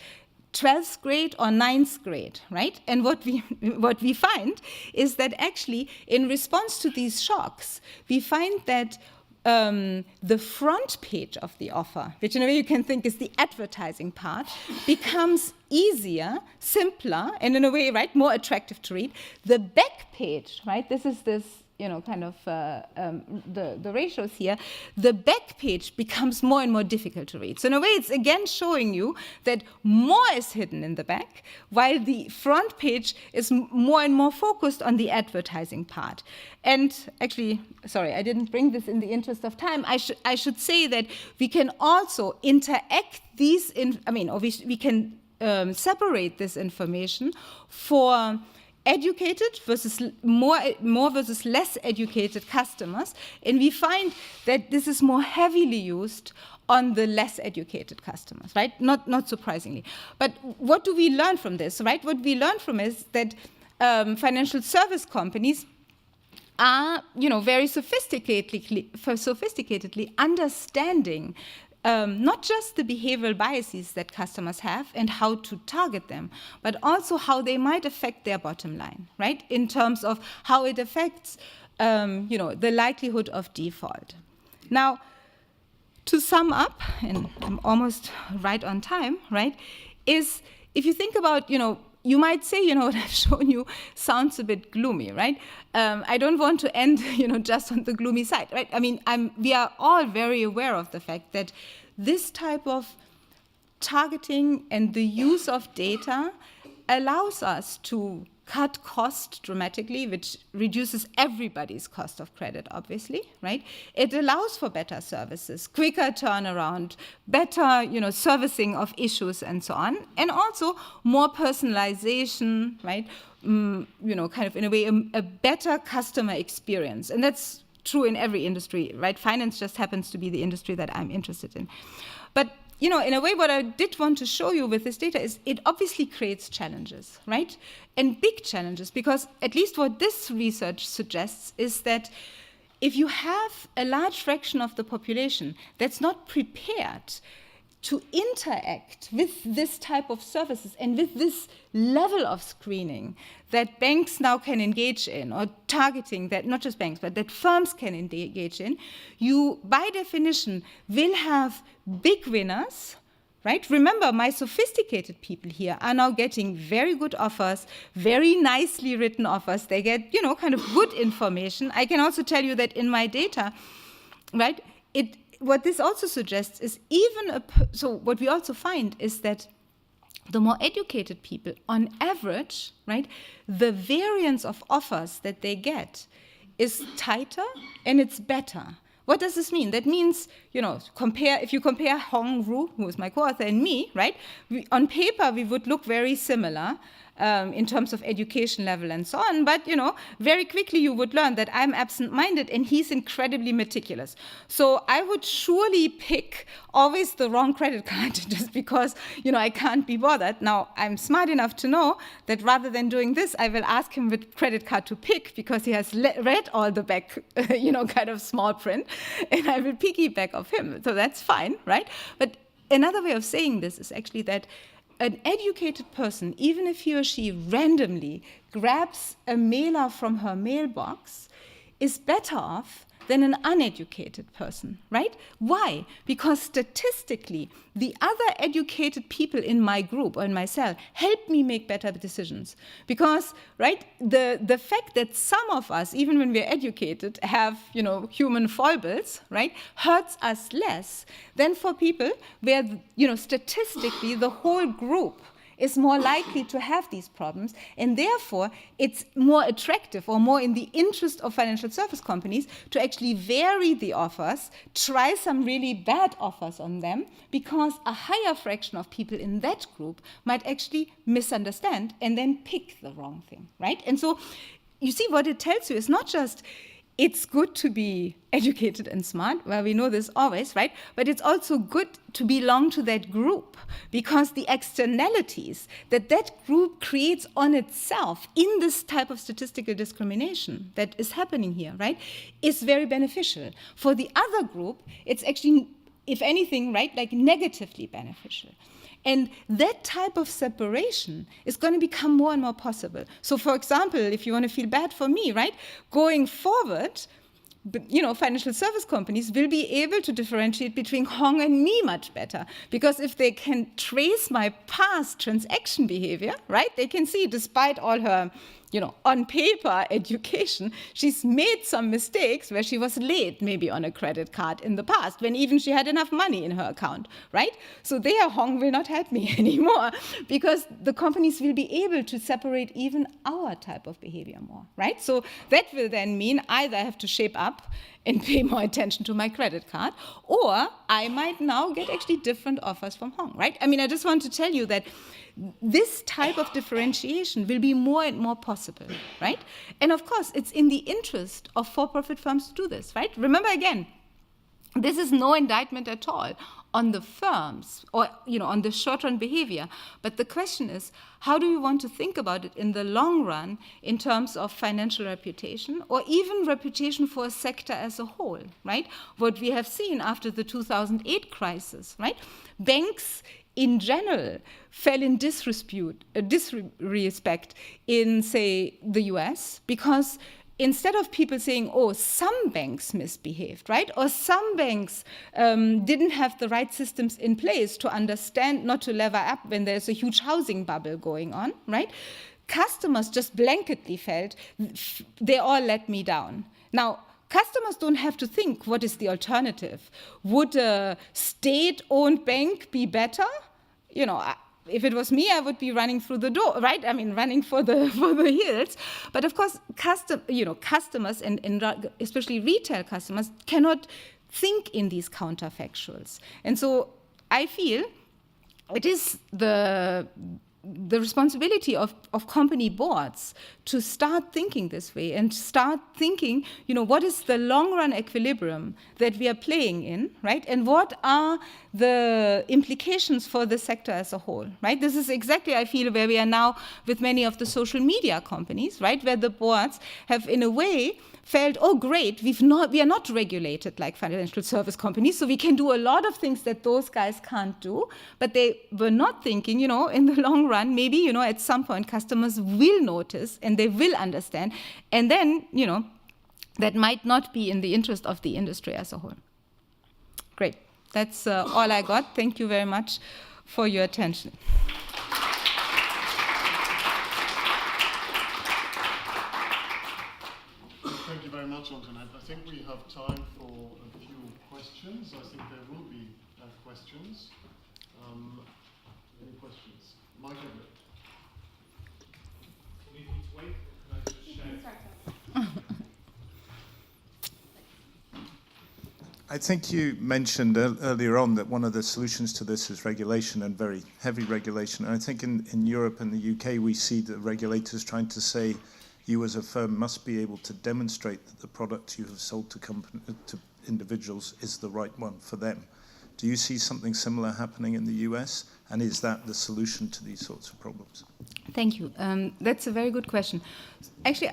12th grade or 9th grade, right? And what we find is that actually, in response to these shocks, we find that the front page of the offer, which in a way you can think is the advertising part, becomes easier, simpler, and in a way, right, more attractive to read. The back page, right, this is this, the ratios here, the back page becomes more and more difficult to read. So in a way, it's again showing you that more is hidden in the back, while the front page is more and more focused on the advertising part. And actually, sorry, I didn't bring this in the interest of time. I should say that we can also interact these, we can separate this information for educated versus more versus less educated customers, and we find that this is more heavily used on the less educated customers, right? Not surprisingly. But what do we learn from this, right? What we learn from is that financial service companies are, very sophisticatedly understanding not just the behavioral biases that customers have and how to target them, but also how they might affect their bottom line, right? In terms of how it affects, the likelihood of default. Now, to sum up, and I'm almost right on time, right, is if you think about, you might say, what I've shown you sounds a bit gloomy, right? I don't want to end, just on the gloomy side, right? We are all very aware of the fact that this type of targeting and the use of data allows us to cut cost dramatically, which reduces everybody's cost of credit, obviously, right? It allows for better services, quicker turnaround, better, servicing of issues and so on, and also more personalization, right? Kind of in a way, a better customer experience. And that's true in every industry, right? Finance just happens to be the industry that I'm interested in. But in a way, what I did want to show you with this data is it obviously creates challenges, right? And big challenges, because at least what this research suggests is that if you have a large fraction of the population that's not prepared to interact with this type of services and with this level of screening that banks now can engage in, or targeting that not just banks, but that firms can engage in, you, by definition, will have big winners, right? Remember, my sophisticated people here are now getting very good offers, very nicely written offers. They get, kind of good information. I can also tell you that in my data, right, what this also suggests is so what we also find is that the more educated people, on average, right, the variance of offers that they get is tighter and it's better. What does this mean? That means, if you compare Hong Ru, who is my co-author, and me, right, on paper we would look very similar in terms of education level and so on, but, very quickly you would learn that I'm absent-minded and he's incredibly meticulous. So I would surely pick always the wrong credit card just because, I can't be bothered. Now, I'm smart enough to know that rather than doing this, I will ask him which credit card to pick because he has read all the back, kind of small print, and I will piggyback off him. So that's fine, right? But another way of saying this is actually that an educated person, even if he or she randomly grabs a mailer from her mailbox, is better off than an uneducated person, right? Why? Because statistically, the other educated people in my group or in my cell help me make better decisions. Because, right, the fact that some of us, even when we're educated, have, human foibles, right, hurts us less than for people where, statistically the whole group is more likely to have these problems, and therefore it's more attractive or more in the interest of financial service companies to actually vary the offers, try some really bad offers on them, because a higher fraction of people in that group might actually misunderstand and then pick the wrong thing, right? And so you see what it tells you is not just it's good to be educated and smart, well, we know this always, right? But it's also good to belong to that group, because the externalities that group creates on itself in this type of statistical discrimination that is happening here, right, is very beneficial. For the other group, it's actually, if anything, right, like negatively beneficial. And that type of separation is going to become more and more possible. So, for example, if you want to feel bad for me, right, going forward, financial service companies will be able to differentiate between Hong and me much better. Because if they can trace my past transaction behavior, right, they can see, despite all her, on paper education, she's made some mistakes where she was late maybe on a credit card in the past, when even she had enough money in her account, right? So there, Hong will not help me anymore, because the companies will be able to separate even our type of behavior more, right? So that will then mean either I have to shape up and pay more attention to my credit card, or I might now get actually different offers from Hong, right? I mean, I just want to tell you that this type of differentiation will be more and more possible, right? And of course, it's in the interest of for-profit firms to do this, right? Remember again, this is no indictment at all on the firms or, on the short-run behavior. But the question is, how do you want to think about it in the long run in terms of financial reputation, or even reputation for a sector as a whole, right? What we have seen after the 2008 crisis, right? Banks in general fell in disrespect in, say, the US, because instead of people saying, oh, some banks misbehaved, right? Or some banks didn't have the right systems in place to understand not to lever up when there's a huge housing bubble going on, right? Customers just blanketly felt, they all let me down. Now, customers don't have to think, what is the alternative? Would a state-owned bank be better? if it was me, I would be running through the door, right? I mean, running for the hills. But of course, customers and especially retail customers cannot think in these counterfactuals. And so I feel it is the responsibility of company boards to start thinking this way and start thinking, what is the long-run equilibrium that we are playing in, right? And what are the implications for the sector as a whole, right? This is exactly, I feel, where we are now with many of the social media companies, right? Where the boards have, in a way, felt, oh, great, we are not regulated like financial service companies, so we can do a lot of things that those guys can't do. But they were not thinking, in the long run, maybe, at some point customers will notice and they will understand. And then, that might not be in the interest of the industry as a whole. Great. That's all I got. Thank you very much for your attention. Thank you very much, Antoinette. I think we have time for a few questions. I think there will be questions. Any questions? Michael. We need to wait. Can I just shout? I think you mentioned earlier on that one of the solutions to this is regulation, and very heavy regulation. And I think in Europe and the UK we see the regulators trying to say you as a firm must be able to demonstrate that the product you have sold to individuals is the right one for them. Do you see something similar happening in the US? And is that the solution to these sorts of problems? Thank you. That's a very good question. Actually,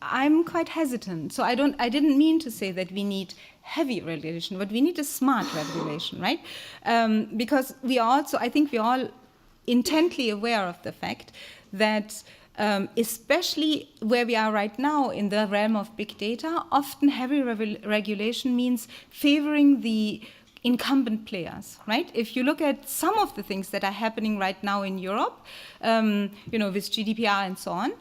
I'm quite hesitant. So I didn't mean to say that we need heavy regulation, but we need a smart regulation, right? Because I think we're all intently aware of the fact that especially where we are right now in the realm of big data, often heavy regulation means favoring the incumbent players, right? If you look at some of the things that are happening right now in Europe, with GDPR and so on,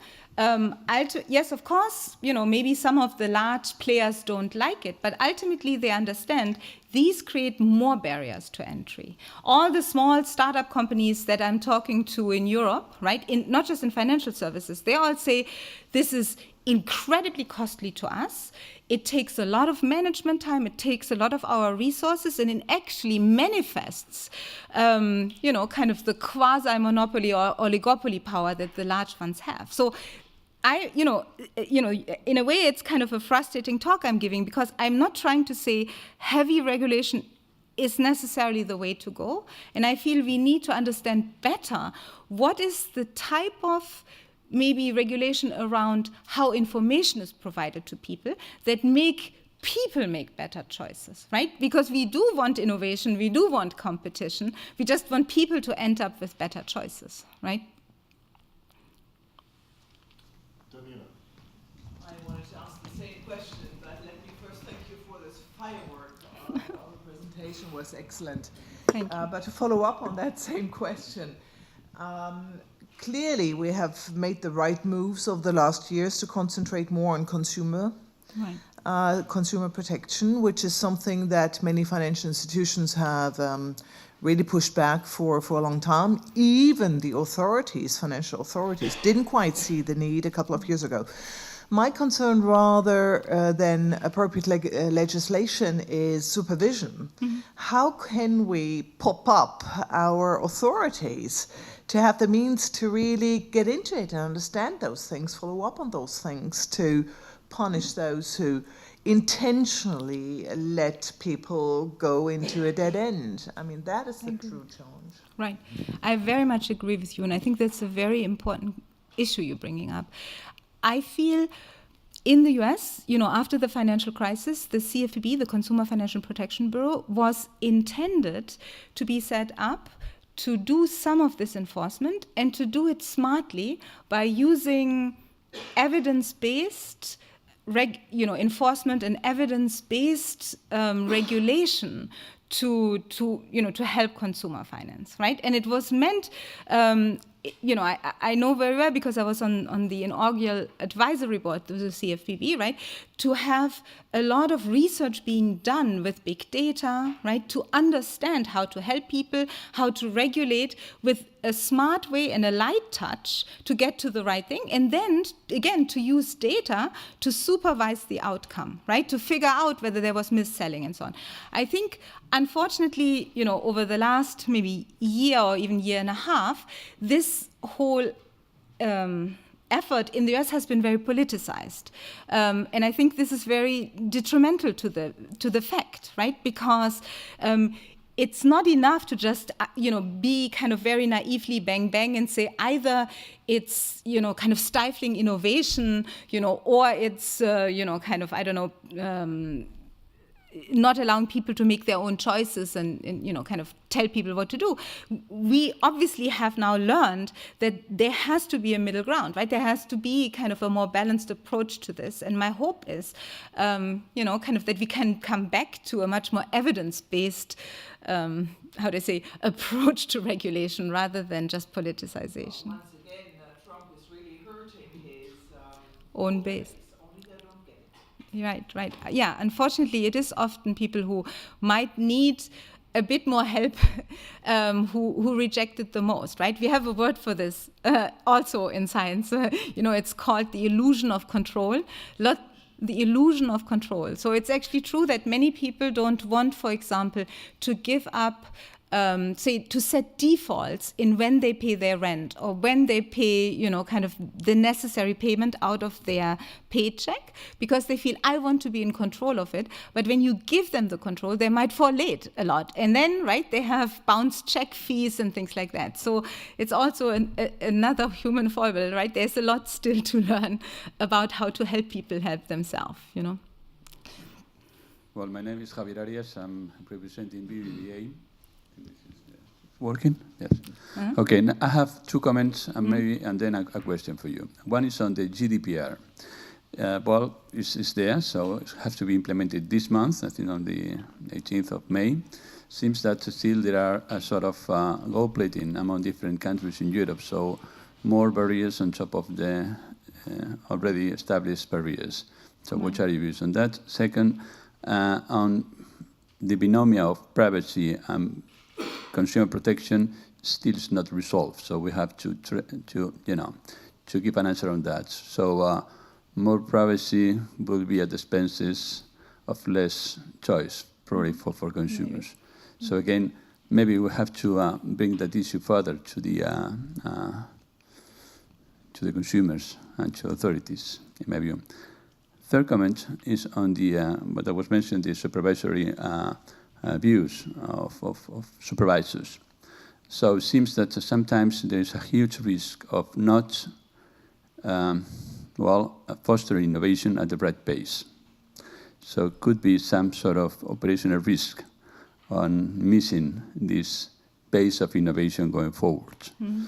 yes, of course, maybe some of the large players don't like it, but ultimately they understand these create more barriers to entry. All the small startup companies that I'm talking to in Europe, right, not just in financial services, they all say this is incredibly costly to us. It takes a lot of management time, it takes a lot of our resources, and it actually manifests, kind of the quasi-monopoly or oligopoly power that the large ones have. So in a way, it's kind of a frustrating talk I'm giving, because I'm not trying to say heavy regulation is necessarily the way to go. And I feel we need to understand better what is the type of maybe regulation around how information is provided to people that make people make better choices, right? Because we do want innovation, we do want competition, we just want people to end up with better choices, right? I wanted to ask the same question, but let me first thank you for this firework. Our presentation was excellent. Thank you. But to follow up on that same question, clearly we have made the right moves over the last years to concentrate more on consumer protection, which is something that many financial institutions have really pushed back for a long time. Even the authorities, financial authorities, didn't quite see the need a couple of years ago. My concern, rather than appropriate legislation, is supervision. Mm-hmm. How can we pop up our authorities to have the means to really get into it and understand those things, follow up on those things, to punish those who intentionally let people go into a dead end? I mean, that is the true challenge. Right. I very much agree with you, and I think that's a very important issue you're bringing up. I feel in the US, after the financial crisis, the CFPB, the Consumer Financial Protection Bureau, was intended to be set up to do some of this enforcement and to do it smartly by using evidence-based enforcement and evidence-based regulation to help consumer finance, right? And it was meant I know very well because I was on the inaugural advisory board of the CFPB, right, to have a lot of research being done with big data, right, to understand how to help people, how to regulate with a smart way and a light touch to get to the right thing, and then, again, to use data to supervise the outcome, right, to figure out whether there was mis-selling and so on. I think, unfortunately, over the last maybe year or even year and a half, this whole effort in the US has been very politicized, and I think this is very detrimental to the fact, right? Because it's not enough to just be kind of very naively bang bang and say either it's kind of stifling innovation, or it's kind of, I don't know, not allowing people to make their own choices and kind of tell people what to do. We obviously have now learned that there has to be a middle ground, right? There has to be kind of a more balanced approach to this. And my hope is, kind of that we can come back to a much more evidence-based, approach to regulation rather than just politicization. Once again, Trump is really hurting his own base. Only they don't get it. Right. Yeah, unfortunately, it is often people who might need a bit more help who reject it the most, right? We have a word for this also in science. It's called the illusion of control. The illusion of control. So it's actually true that many people don't want, for example, to give up, to set defaults in when they pay their rent or when they pay, kind of the necessary payment out of their paycheck, because they feel, I want to be in control of it. But when you give them the control, they might fall late a lot. And then, right, they have bounced check fees and things like that. So it's also another human foible, right? There's a lot still to learn about how to help people help themselves, Well, my name is Javier Arias. I'm representing BBVA. Working? Yes. Uh-huh. Okay, I have two comments and then a question for you. One is on the GDPR. It's there, so it has to be implemented this month, I think on the 18th of May. Seems that still there are a sort of gold plating among different countries in Europe, so more barriers on top of the already established barriers. So what are your views on that? Second, on the binomial of privacy and consumer protection still is not resolved. So we have to give an answer on that. So more privacy will be at the expenses of less choice, probably for consumers. Mm-hmm. So again, maybe we have to bring that issue further to the consumers and to authorities, in my view. Third comment is on the what I was mentioning, the supervisory views of supervisors. So it seems that sometimes there is a huge risk of not fostering innovation at the right pace. So it could be some sort of operational risk on missing this pace of innovation going forward. Mm-hmm.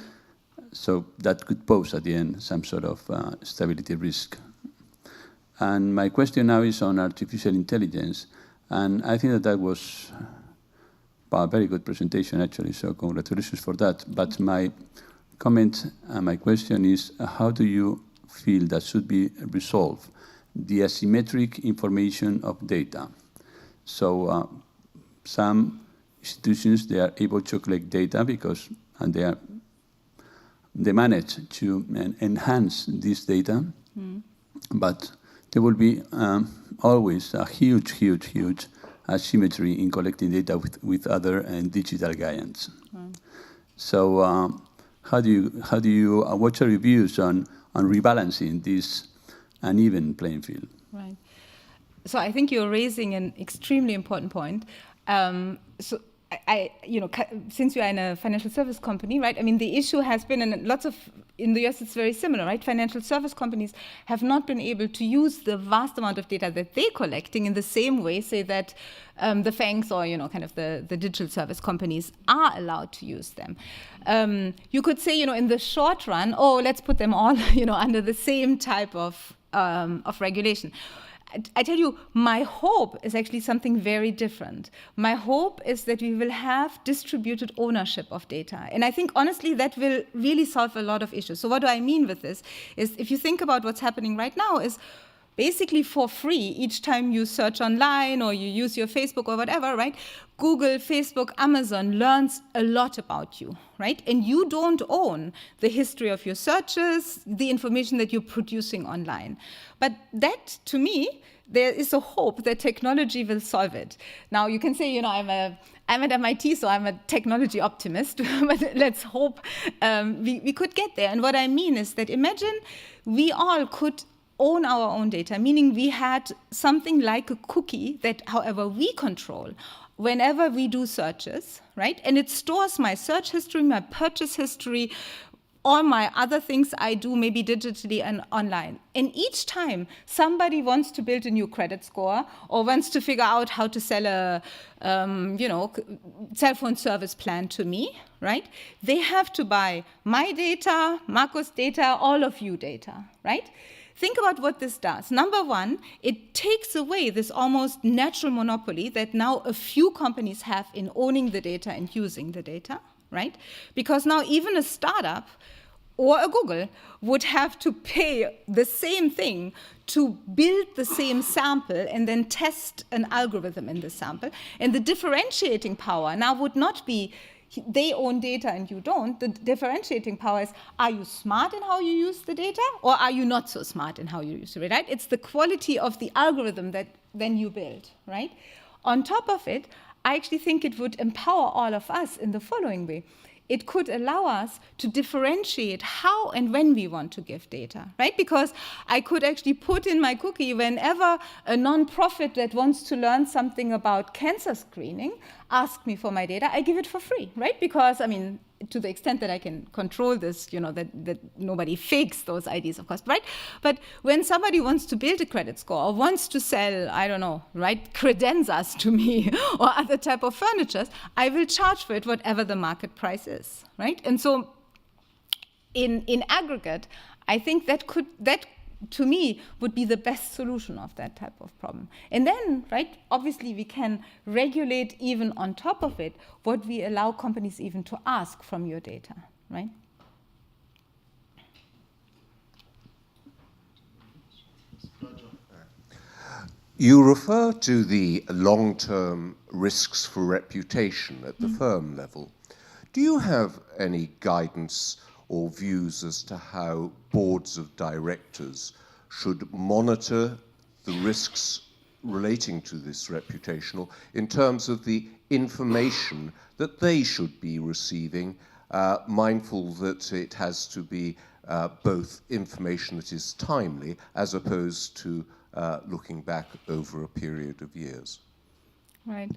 So that could pose at the end some sort of stability risk. And my question now is on artificial intelligence. And I think that was a very good presentation, actually, so congratulations for that. But my comment and my question is, how do you feel that should be resolved, the asymmetric information of data? So some institutions, they are able to collect data they manage to enhance this data, but there will be always a huge asymmetry in collecting data with other digital giants. So what are your views on rebalancing this uneven playing field? Right. So I think you're raising an extremely important point. So since we are in a financial service company, right? I mean, the issue has been, and in the US it's very similar, right? Financial service companies have not been able to use the vast amount of data that they're collecting in the same way, say, that the FANGs or, kind of the digital service companies are allowed to use them. You could say, in the short run, let's put them all, under the same type of regulation. I tell you, my hope is actually something very different. My hope is that we will have distributed ownership of data. And I think, honestly, that will really solve a lot of issues. So what do I mean with this? Is if you think about what's happening right now is basically for free, each time you search online or you use your Facebook or whatever, right? Google, Facebook, Amazon learns a lot about you, right? And you don't own the history of your searches, the information that you're producing online. But that, to me, there is a hope that technology will solve it. Now, you can say, I'm at MIT, so I'm a technology optimist, but let's hope we could get there. And what I mean is that imagine we all could own our own data, meaning we had something like a cookie that, however, we control whenever we do searches, right? And it stores my search history, my purchase history, all my other things I do, maybe digitally and online. And each time somebody wants to build a new credit score or wants to figure out how to sell a, cell phone service plan to me, right? They have to buy my data, Marco's data, all of you data, right? Think about what this does. Number one, it takes away this almost natural monopoly that now a few companies have in owning the data and using the data, right? Because now even a startup or a Google would have to pay the same thing to build the same sample and then test an algorithm in the sample. And the differentiating power now would not be they own data and you don't. The differentiating power is, are you smart in how you use the data, or are you not so smart in how you use it, right? It's the quality of the algorithm that then you build, right? On top of it, I actually think it would empower all of us in the following way. It could allow us to differentiate how and when we want to give data, right? Because I could actually put in my cookie whenever a nonprofit that wants to learn something about cancer screening asks me for my data, I give it for free, right? Because, to the extent that I can control this, that nobody fakes those IDs, of course, right? But when somebody wants to build a credit score or wants to sell, I don't know, right, credenzas to me or other type of furnitures, I will charge for it whatever the market price is, right? And so in aggregate, I think that to me would be the best solution of that type of problem. And then, right, obviously we can regulate even on top of it what we allow companies even to ask from your data, right? You refer to the long-term risks for reputation at the firm level. Do you have any guidance or views as to how boards of directors should monitor the risks relating to this reputational in terms of the information that they should be receiving, mindful that it has to be both information that is timely as opposed to looking back over a period of years? Right.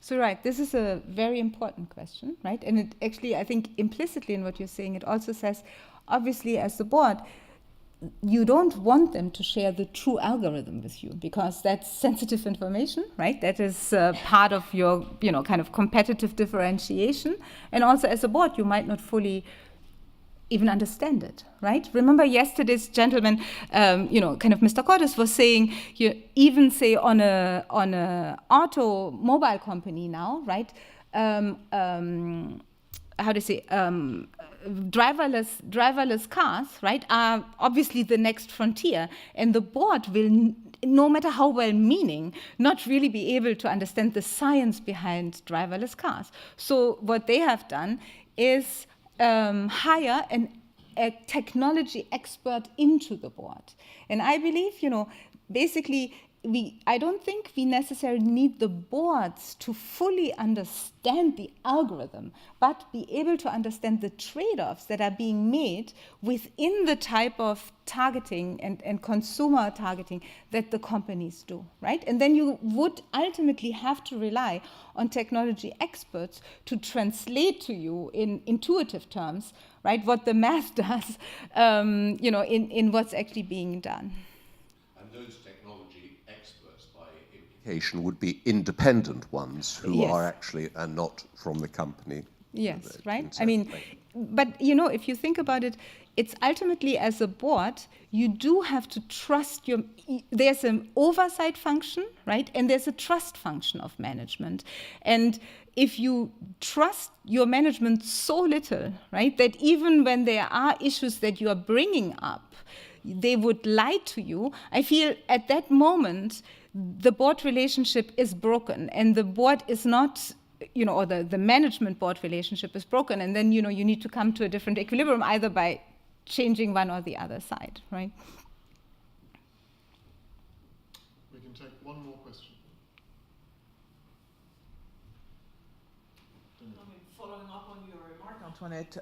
So right, this is a very important question, right? And it actually, I think implicitly in what you're saying, it also says, obviously as the board, you don't want them to share the true algorithm with you because that's sensitive information, right? That is part of your, kind of competitive differentiation. And also as a board, you might not fully even understand it, right? Remember yesterday's gentleman, kind of Mr. Cordes was saying, you even say on a automobile company now, right? How to say, driverless cars, right, are obviously the next frontier, and the board will, no matter how well-meaning, not really be able to understand the science behind driverless cars. So what they have done is hire a technology expert into the board. And I believe, basically, I don't think we necessarily need the boards to fully understand the algorithm, but be able to understand the trade-offs that are being made within the type of targeting and consumer targeting that the companies do, right? And then you would ultimately have to rely on technology experts to translate to you in intuitive terms, right, what the math does, in what's actually being done. Those technology experts, by implication, would be independent ones who Yes. are actually not from the company. Yes, right? But, if you think about it, it's ultimately, as a board, you do have to trust there's an oversight function, right? And there's a trust function of management. And if you trust your management so little, right, that even when there are issues that you are bringing up, they would lie to you, I feel at that moment, the board relationship is broken, and the board is not, or the management board relationship is broken, and then, you need to come to a different equilibrium, either by changing one or the other side, right? We can take one more question. Following up on your remark, Antoinette,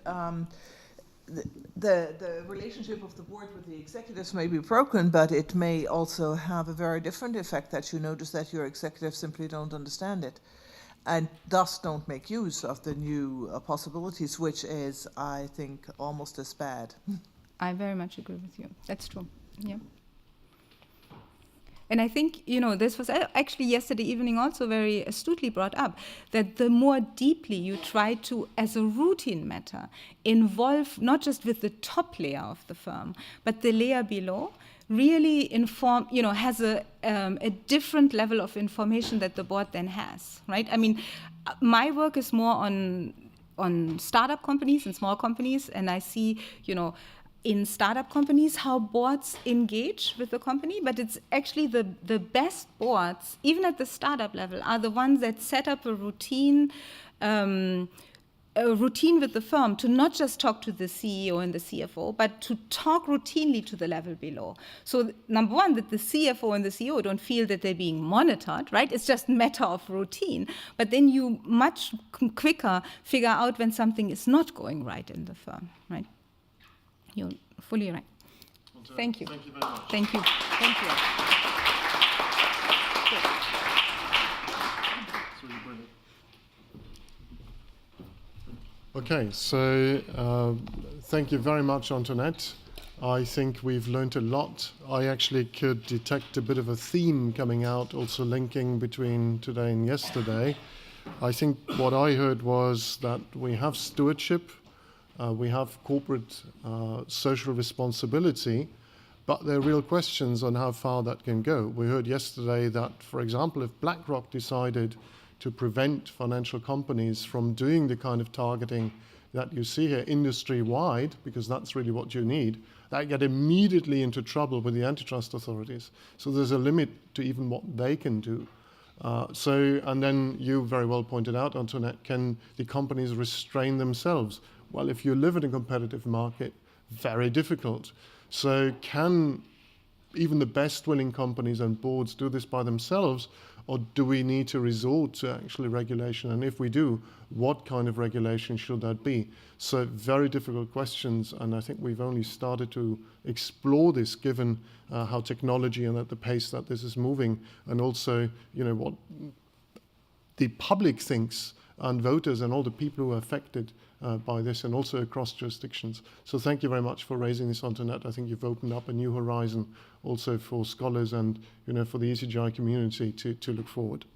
the relationship of the board with the executives may be broken, but it may also have a very different effect, that you notice that your executives simply don't understand it and thus don't make use of the new possibilities, which is, I think, almost as bad. I very much agree with you. That's true. Yeah. And I think, this was actually yesterday evening also very astutely brought up, that the more deeply you try to, as a routine matter, involve not just with the top layer of the firm, but the layer below, really has a different level of information that the board then has, right? I mean, my work is more on startup companies and small companies, and I see, in startup companies how boards engage with the company, but it's actually the best boards, even at the startup level, are the ones that set up a routine with the firm to not just talk to the CEO and the CFO, but to talk routinely to the level below. So number one, that the CFO and the CEO don't feel that they're being monitored, right? It's just a matter of routine. But then you much quicker figure out when something is not going right in the firm, right? You're fully right. Thank you. Thank you very much. Thank you. Thank you. It's really brilliant. Okay, so thank you very much, Antoinette. I think we've learned a lot. I actually could detect a bit of a theme coming out, also linking between today and yesterday. I think what I heard was that we have stewardship, we have corporate social responsibility, but there are real questions on how far that can go. We heard yesterday that, for example, if BlackRock decided to prevent financial companies from doing the kind of targeting that you see here industry-wide, because that's really what you need, that get immediately into trouble with the antitrust authorities. So there's a limit to even what they can do. And then you very well pointed out, Antoinette, can the companies restrain themselves? Well, if you live in a competitive market, very difficult. So can even the best willing companies and boards do this by themselves, or do we need to resort to actually regulation? And if we do, what kind of regulation should that be? So very difficult questions, and I think we've only started to explore this given how technology and at the pace that this is moving, and also what the public thinks and voters and all the people who are affected by this, and also across jurisdictions. So thank you very much for raising this, Antoinette. I think you've opened up a new horizon also for scholars and for the ECGI community to look forward.